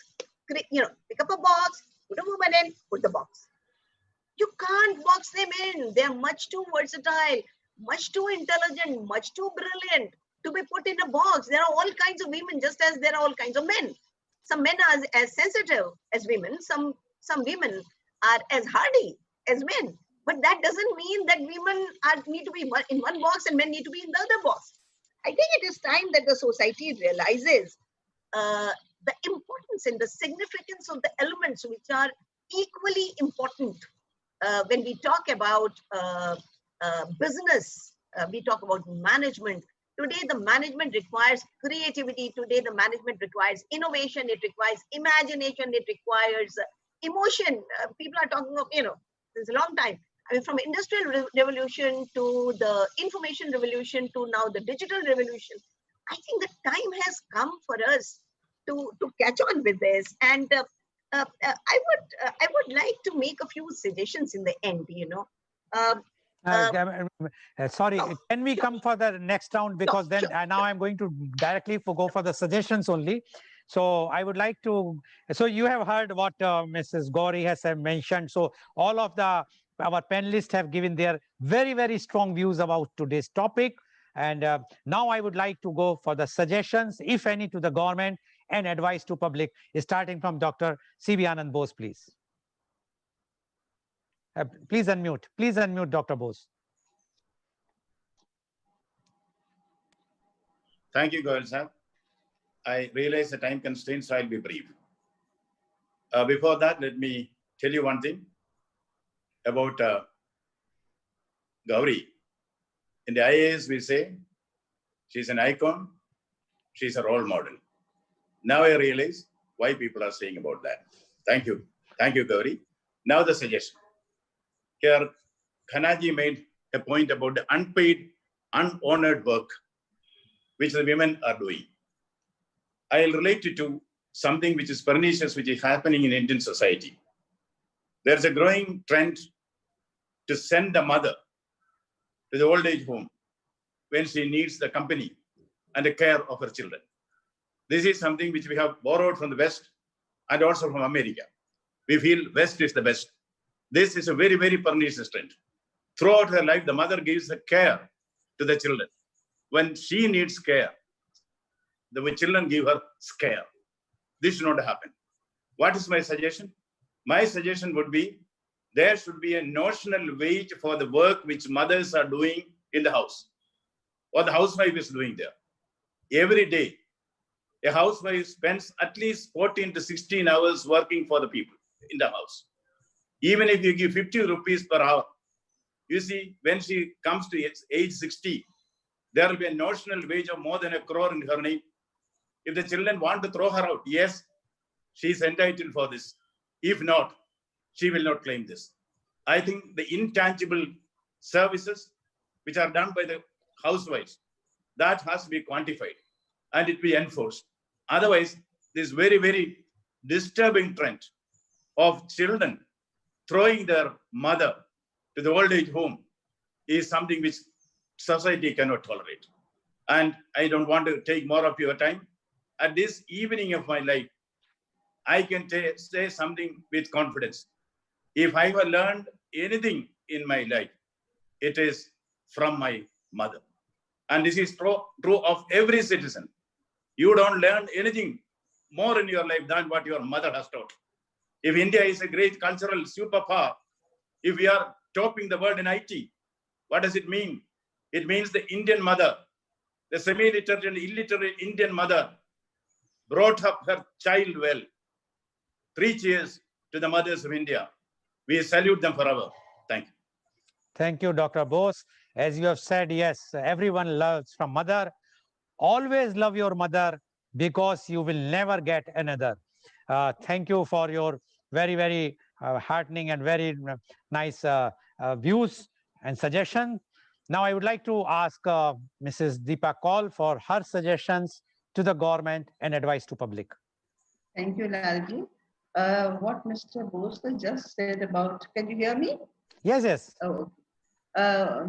pick up a box, put a woman in, put the box. You can't box them in. They're much too versatile, much too intelligent, much too brilliant to be put in a box. There are all kinds of women, just as there are all kinds of men. Some men are as sensitive as women. Some women are as hardy as men. But that doesn't mean that women need to be in one box and men need to be in the other box. I think it is time that the society realizes the importance and the significance of the elements which are equally important. When we talk about business, we talk about management. Today, the management requires creativity. Today, the management requires innovation. It requires imagination. It requires emotion. People are talking of, since a long time. I mean, from industrial revolution to the information revolution to now the digital revolution, I think the time has come for us to catch on with this. And I would like to make a few suggestions in the end. Uh, Sorry, no, can we sure, come for the next round? Because then sure. now I'm going to directly go for the suggestions only. So I would like to, so you have heard what Mrs. Gauri has mentioned. So all of our panelists have given their very, very strong views about today's topic. And now I would like to go for the suggestions, if any, to the government and advice to public, starting from Dr. C.V. Anand Bose, please. Please unmute Dr. Bose. Thank you, Goel sir. I realize the time constraints, so I'll be brief. Before that, let me tell you one thing about Gauri. In the IAS, we say she's an icon, she's a role model. Now I realize why people are saying about that. Thank you. Thank you, Gauri. Now the suggestion. Here, Khanaji made a point about the unpaid, unhonored work which the women are doing. I'll relate it to something which is pernicious, which is happening in Indian society. There's a growing trend to send the mother to the old age home when she needs the company and the care of her children. This is something which we have borrowed from the West and also from America. We feel West is the best. This is a very, very pernicious trend. Throughout her life, the mother gives the care to the children. When she needs care, the children give her scare. This should not happen. What is my suggestion? My suggestion would be there should be a notional wage for the work which mothers are doing in the house, or the housewife is doing there. Every day, a housewife spends at least 14 to 16 hours working for the people in the house. Even if you give 50 rupees per hour, you see, when she comes to age 60, there will be a notional wage of more than 1 crore in her name. If the children want to throw her out, yes, she is entitled for this. If not, she will not claim this. I think the intangible services which are done by the housewives, that has to be quantified and it be enforced. Otherwise, this very, very disturbing trend of children throwing their mother to the old age home is something which society cannot tolerate. And I don't want to take more of your time. At this evening of my life, I can say something with confidence. If I have learned anything in my life, it is from my mother. And this is true of every citizen. You don't learn anything more in your life than what your mother has taught. If India is a great cultural superpower, if we are topping the world in IT, what does it mean? It means the Indian mother, the semi-literate and illiterate Indian mother, brought up her child well. 3 cheers to the mothers of India. We salute them forever. Thank you. Thank you, Dr. Bose. As you have said, yes, everyone loves from mother. Always love your mother because you will never get another. Thank you for your very, very heartening and very nice views and suggestions. Now, I would like to ask Mrs. Deepa Kaul for her suggestions to the government and advice to public. Thank you, Lalji. What Mr. Bose just said about, can you hear me? Yes, yes. Oh,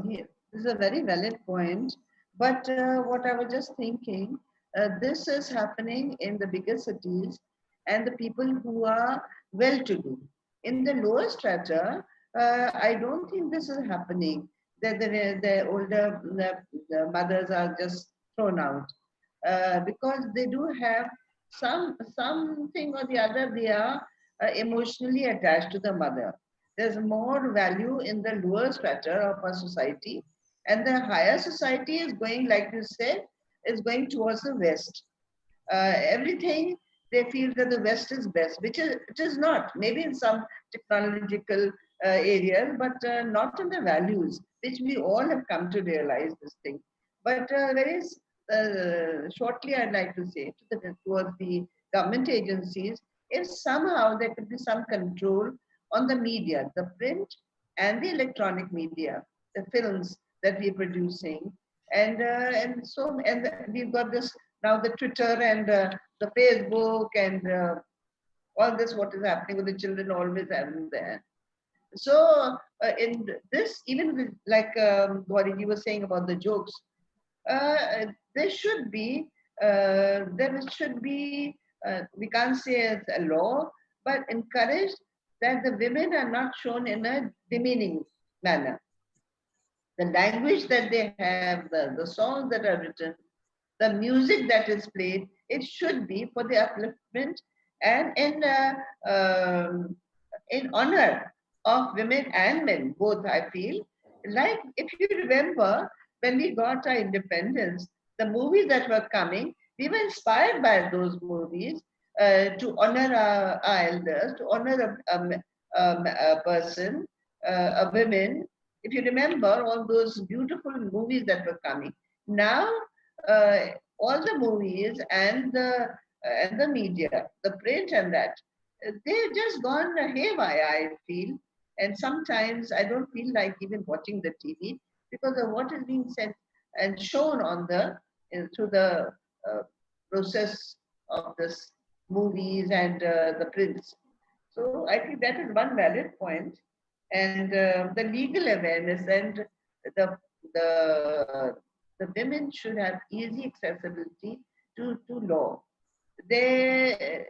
this is a very valid point. But what I was just thinking, this is happening in the bigger cities and the people who are well-to-do. In the lower strata, I don't think this is happening. That the older the mothers are just thrown out because they do have something or the other. They are emotionally attached to the mother. There's more value in the lower strata of our society, and the higher society is going, like you said, is going towards the West. Everything they feel that the West is best, which it is not. Maybe in some technological areas, but not in the values, which we all have come to realize this thing. But very shortly, I'd like to say towards the government agencies, if somehow there could be some control on the media, the print and the electronic media, the films that we're producing, And we've got this now, the Twitter and the Facebook and all this, what is happening with the children always having there. So in this, even with, like what you were saying about the jokes, there should be we can't say it's a law, but encouraged that the women are not shown in a demeaning manner. The language that they have, the songs that are written, the music that is played, it should be for the upliftment and in honor of women and men, both, I feel. Like, if you remember, when we got our independence, the movies that were coming, we were inspired by those movies to honor our elders, to honor a person, a women. If you remember all those beautiful movies that were coming, now all the movies and the media, the print and that, they've just gone haywire, I feel. And sometimes I don't feel like even watching the TV because of what is being sent and shown on through the process of this movies and the prints. So I think that is one valid point. And the legal awareness and the the the women should have easy accessibility to law. And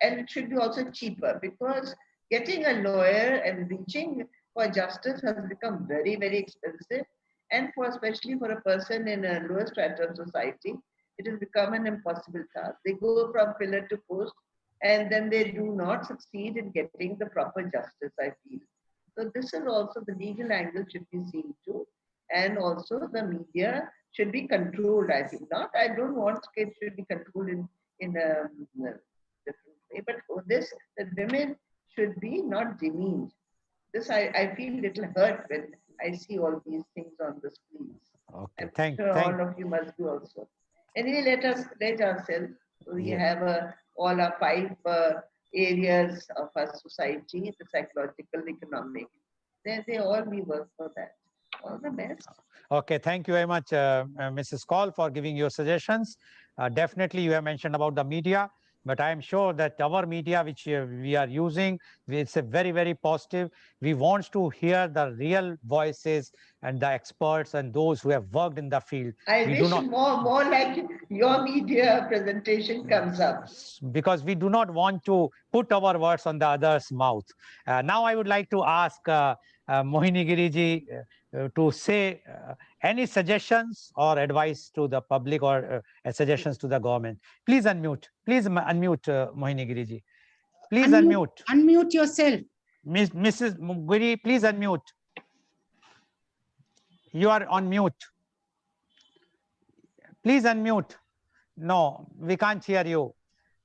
it should be also cheaper, because getting a lawyer and reaching for justice has become very, very expensive. And especially for a person in a lower strata of society, it has become an impossible task. They go from pillar to post, and then they do not succeed in getting the proper justice, I feel. So this is also the legal angle should be seen to, and also the media should be controlled. I think not. I don't want it should be controlled in a different way, but for this, that women should be not demeaned. This I feel little hurt when I see all these things on the screens. Okay, I'm sure all of you must do also. Anyway, let ourselves. We have all our 5 areas of our society: the psychological, economic. They all we work for that. All the best. Okay, thank you very much, Mrs. Call, for giving your suggestions. Definitely, you have mentioned about the media, but I am sure that our media, which we are using, it's a very, very positive. We want to hear the real voices and the experts and those who have worked in the field. I we wish more like your media presentation comes up. Because we do not want to put our words on the other's mouth. Now, I would like to ask Mohini Giriji to say any suggestions or advice to the public, or suggestions to the government. Please unmute. Please unmute, Mohini Giriji. Please unmute. Unmute yourself. Mrs. Giri, please unmute. You are on mute. Please unmute. No, we can't hear you.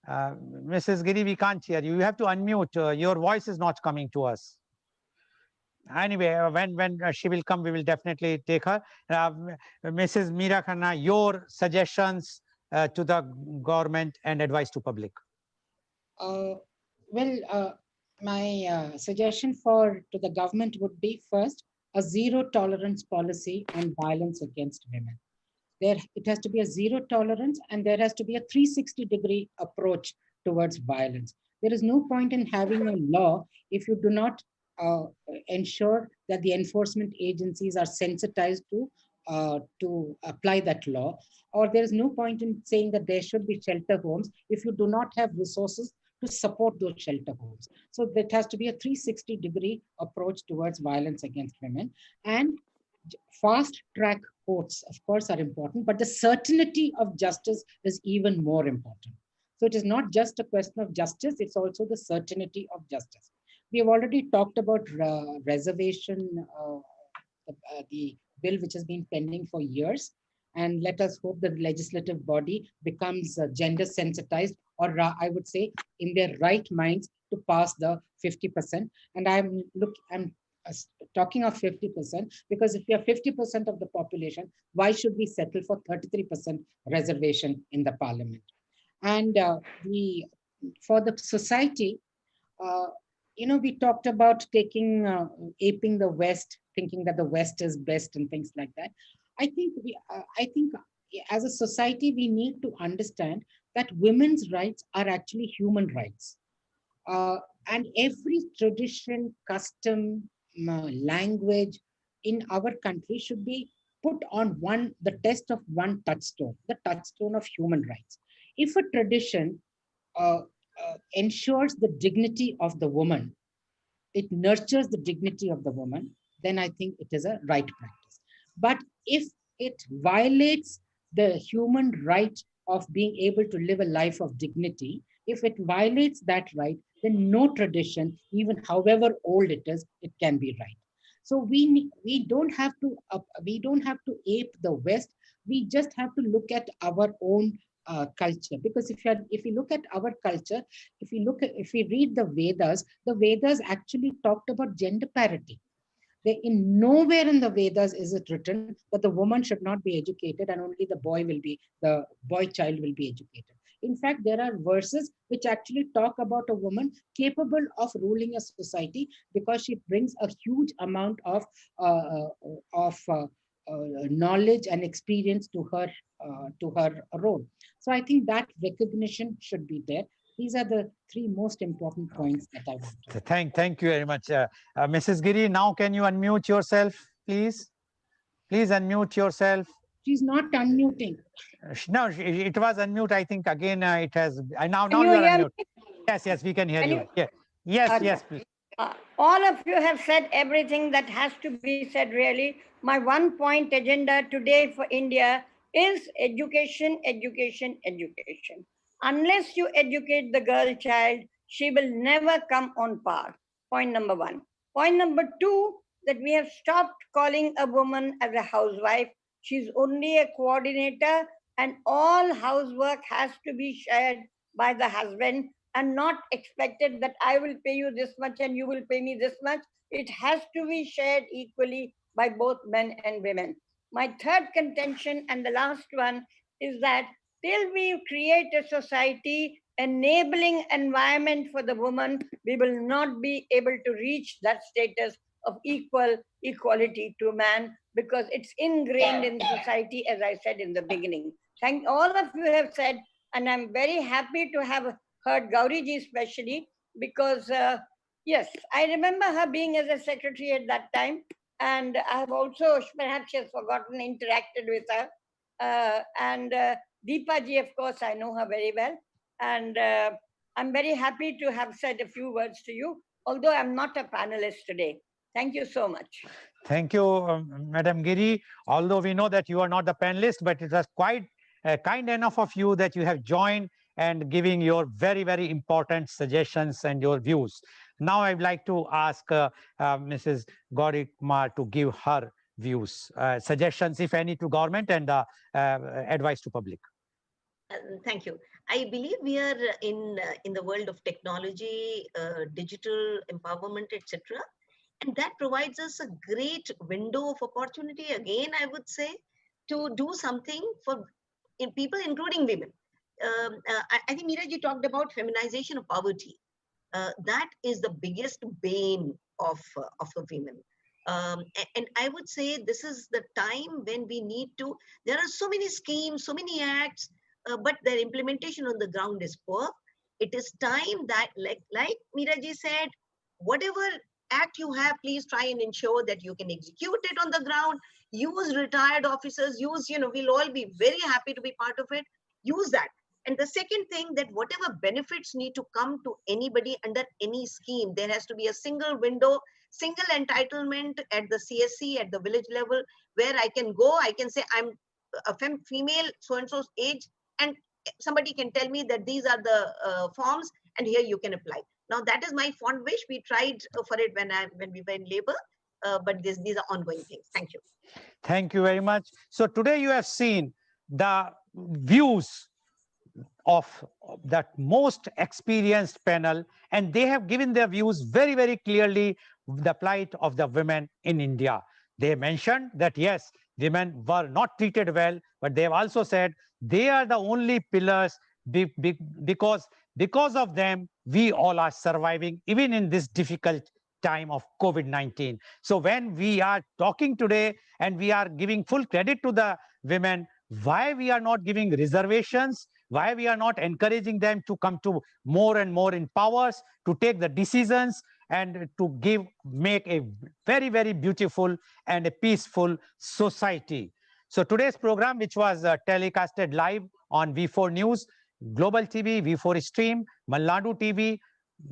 Mrs. Giri, we can't hear you. You have to unmute. Your voice is not coming to us. Anyway, when she will come, we will definitely take her. Mrs. Meera Khanna, your suggestions to the government and advice to public. My suggestion to the government would be, first, a zero tolerance policy on violence against women. It has to be a zero tolerance, and there has to be a 360-degree approach towards violence. There is no point in having a law if you do not ensure that the enforcement agencies are sensitized to apply that law. Or there is no point in saying that there should be shelter homes if you do not have resources to support those shelter homes. So there has to be a 360-degree approach towards violence against women. And fast track courts, of course, are important, but the certainty of justice is even more important. So it is not just a question of justice, it's also the certainty of justice. We have already talked about reservation, the bill which has been pending for years. And let us hope that the legislative body becomes gender sensitized, or I would say in their right minds, to pass the 50%. And I'm talking of 50%, because if we are 50% of the population, why should we settle for 33% reservation in the parliament? And for the society, we talked about aping the West, thinking that the West is best and things like that. I think as a society, we need to understand that women's rights are actually human rights. And every tradition, custom, language in our country should be put on the test of one touchstone, the touchstone of human rights. If a tradition uh, ensures the dignity of the woman, it nurtures the dignity of the woman, then I think it is a right practice. But if it violates the human right of being able to live a life of dignity, if it violates that right, then no tradition, even however old it is, it can be right. So we don't have to ape the West. We just have to look at our own culture, because if you look at our culture, if we read the Vedas actually talked about gender parity. In nowhere in the Vedas is it written that the woman should not be educated and only the boy child will be educated. In fact, there are verses which actually talk about a woman capable of ruling a society because she brings a huge amount of knowledge and experience to her role. So I think that recognition should be there. These are the three most important points that I want to. Thank you very much. Mrs. Giri, now can you unmute yourself, please? Please unmute yourself. She's not unmuting. No, it was unmute. I think again it has. Now Can you are hear unmute. me? Yes, we can hear Can you. you- Yeah. Yes, Okay. yes, please. All of you have said everything that has to be said, really. My one point agenda today for India is education, education, education. Unless you educate the girl child, she will never come on par. Point number one. Point number two, that we have stopped calling a woman as a housewife. She's only a coordinator, and all housework has to be shared by the husband and not expected that I will pay you this much and you will pay me this much. It has to be shared equally by both men and women. My third contention and the last one is that till we create a society enabling environment for the woman, we will not be able to reach that status of equality to man, because it's ingrained in society, as I said in the beginning. Thank all of you have said, and I'm very happy to have heard Gauri ji especially, because yes, I remember her being as a secretary at that time, and I have also, perhaps she has forgotten, interacted with her. And Deepa ji, of course, I know her very well, and I'm very happy to have said a few words to you, although I'm not a panelist today. Thank you so much. Thank you, Madam Giri. Although we know that you are not the panelist, but it was quite kind enough of you that you have joined and giving your very, very important suggestions and your views. Now I'd like to ask Mrs. Gauri Kumar to give her views, suggestions, if any, to government and advice to public. Thank you. I believe we are in the world of technology, digital empowerment, etc. And that provides us a great window of opportunity, again, I would say, to do something for people, including women. I think Meeraji talked about feminization of poverty. That is the biggest bane of women. And I would say this is the time when we need to, there are so many schemes, so many acts, but their implementation on the ground is poor. It is time that, like Meeraji said, whatever act you have, please try and ensure that you can execute it on the ground. Use retired officers, we'll all be very happy to be part of it. Use that. And the second thing, that whatever benefits need to come to anybody under any scheme, there has to be a single window, single entitlement at the CSC, at the village level, where I can go, I can say I'm a female, so-and-so's age, and somebody can tell me that these are the forms, and here you can apply. Now, that is my fond wish. We tried for it when we were in labor, but these are ongoing things. Thank you. Thank you very much. So today you have seen the views of that most experienced panel, and they have given their views very, very clearly, the plight of the women in India. They mentioned that, yes, women were not treated well, but they have also said they are the only pillars because of them, we all are surviving, even in this difficult time of COVID-19. So when we are talking today and we are giving full credit to the women, why we are not giving reservations, why we are not encouraging them to come to more and more in powers, to take the decisions and to make a very, very beautiful and a peaceful society. So today's program, which was telecasted live on V4 News, Global TV, V4 Stream, Malnadu TV,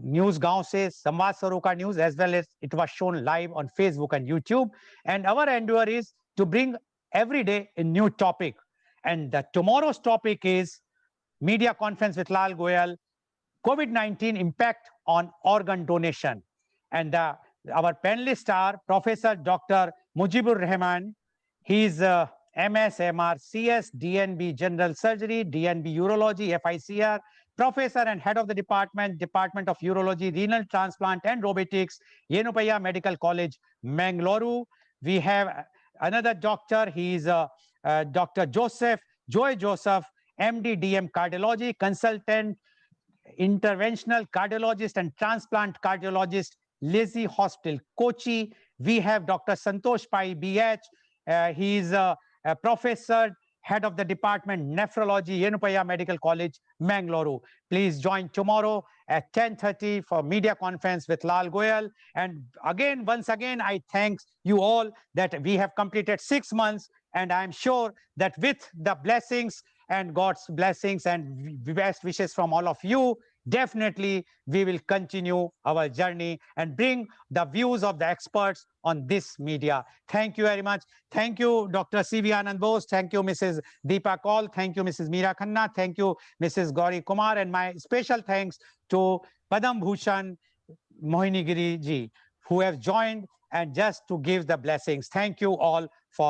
News Gaon Se, Samvad Saroka News, as well as it was shown live on Facebook and YouTube. And our endeavor is to bring every day a new topic. And tomorrow's topic is media conference with Lal Goel, COVID-19 impact on organ donation. And our panelists are Professor Dr. Mujibur Rahman. He's MS, MR, CS, DNB General Surgery, DNB Urology, FICR, Professor and Head of the Department of Urology, Renal Transplant and Robotics, Yenupaya Medical College, Mangalore. We have another doctor. He's Dr. Joy Joseph, MD, DM Cardiology, Consultant, Interventional Cardiologist and Transplant Cardiologist, Lazy Hospital, Kochi. We have Dr. Santosh Pai, BH. He's a Professor, Head of the Department, Nephrology, Yenupaya Medical College, Mangalore. Please join tomorrow at 10:30 for media conference with Lal Goel. And again, once again, I thank you all that we have completed 6 months. And I'm sure that with the blessings and God's blessings and best wishes from all of you, definitely we will continue our journey and bring the views of the experts on this media. Thank you very much. Thank you, Dr. C.V. Anand Bose. Thank you, Mrs. Deepa Kaul. Thank you, Mrs. Meera Khanna. Thank you, Mrs. Gauri Kumar. And my special thanks to Padam Bhushan Mohinigiri ji, who have joined and just to give the blessings. Thank you all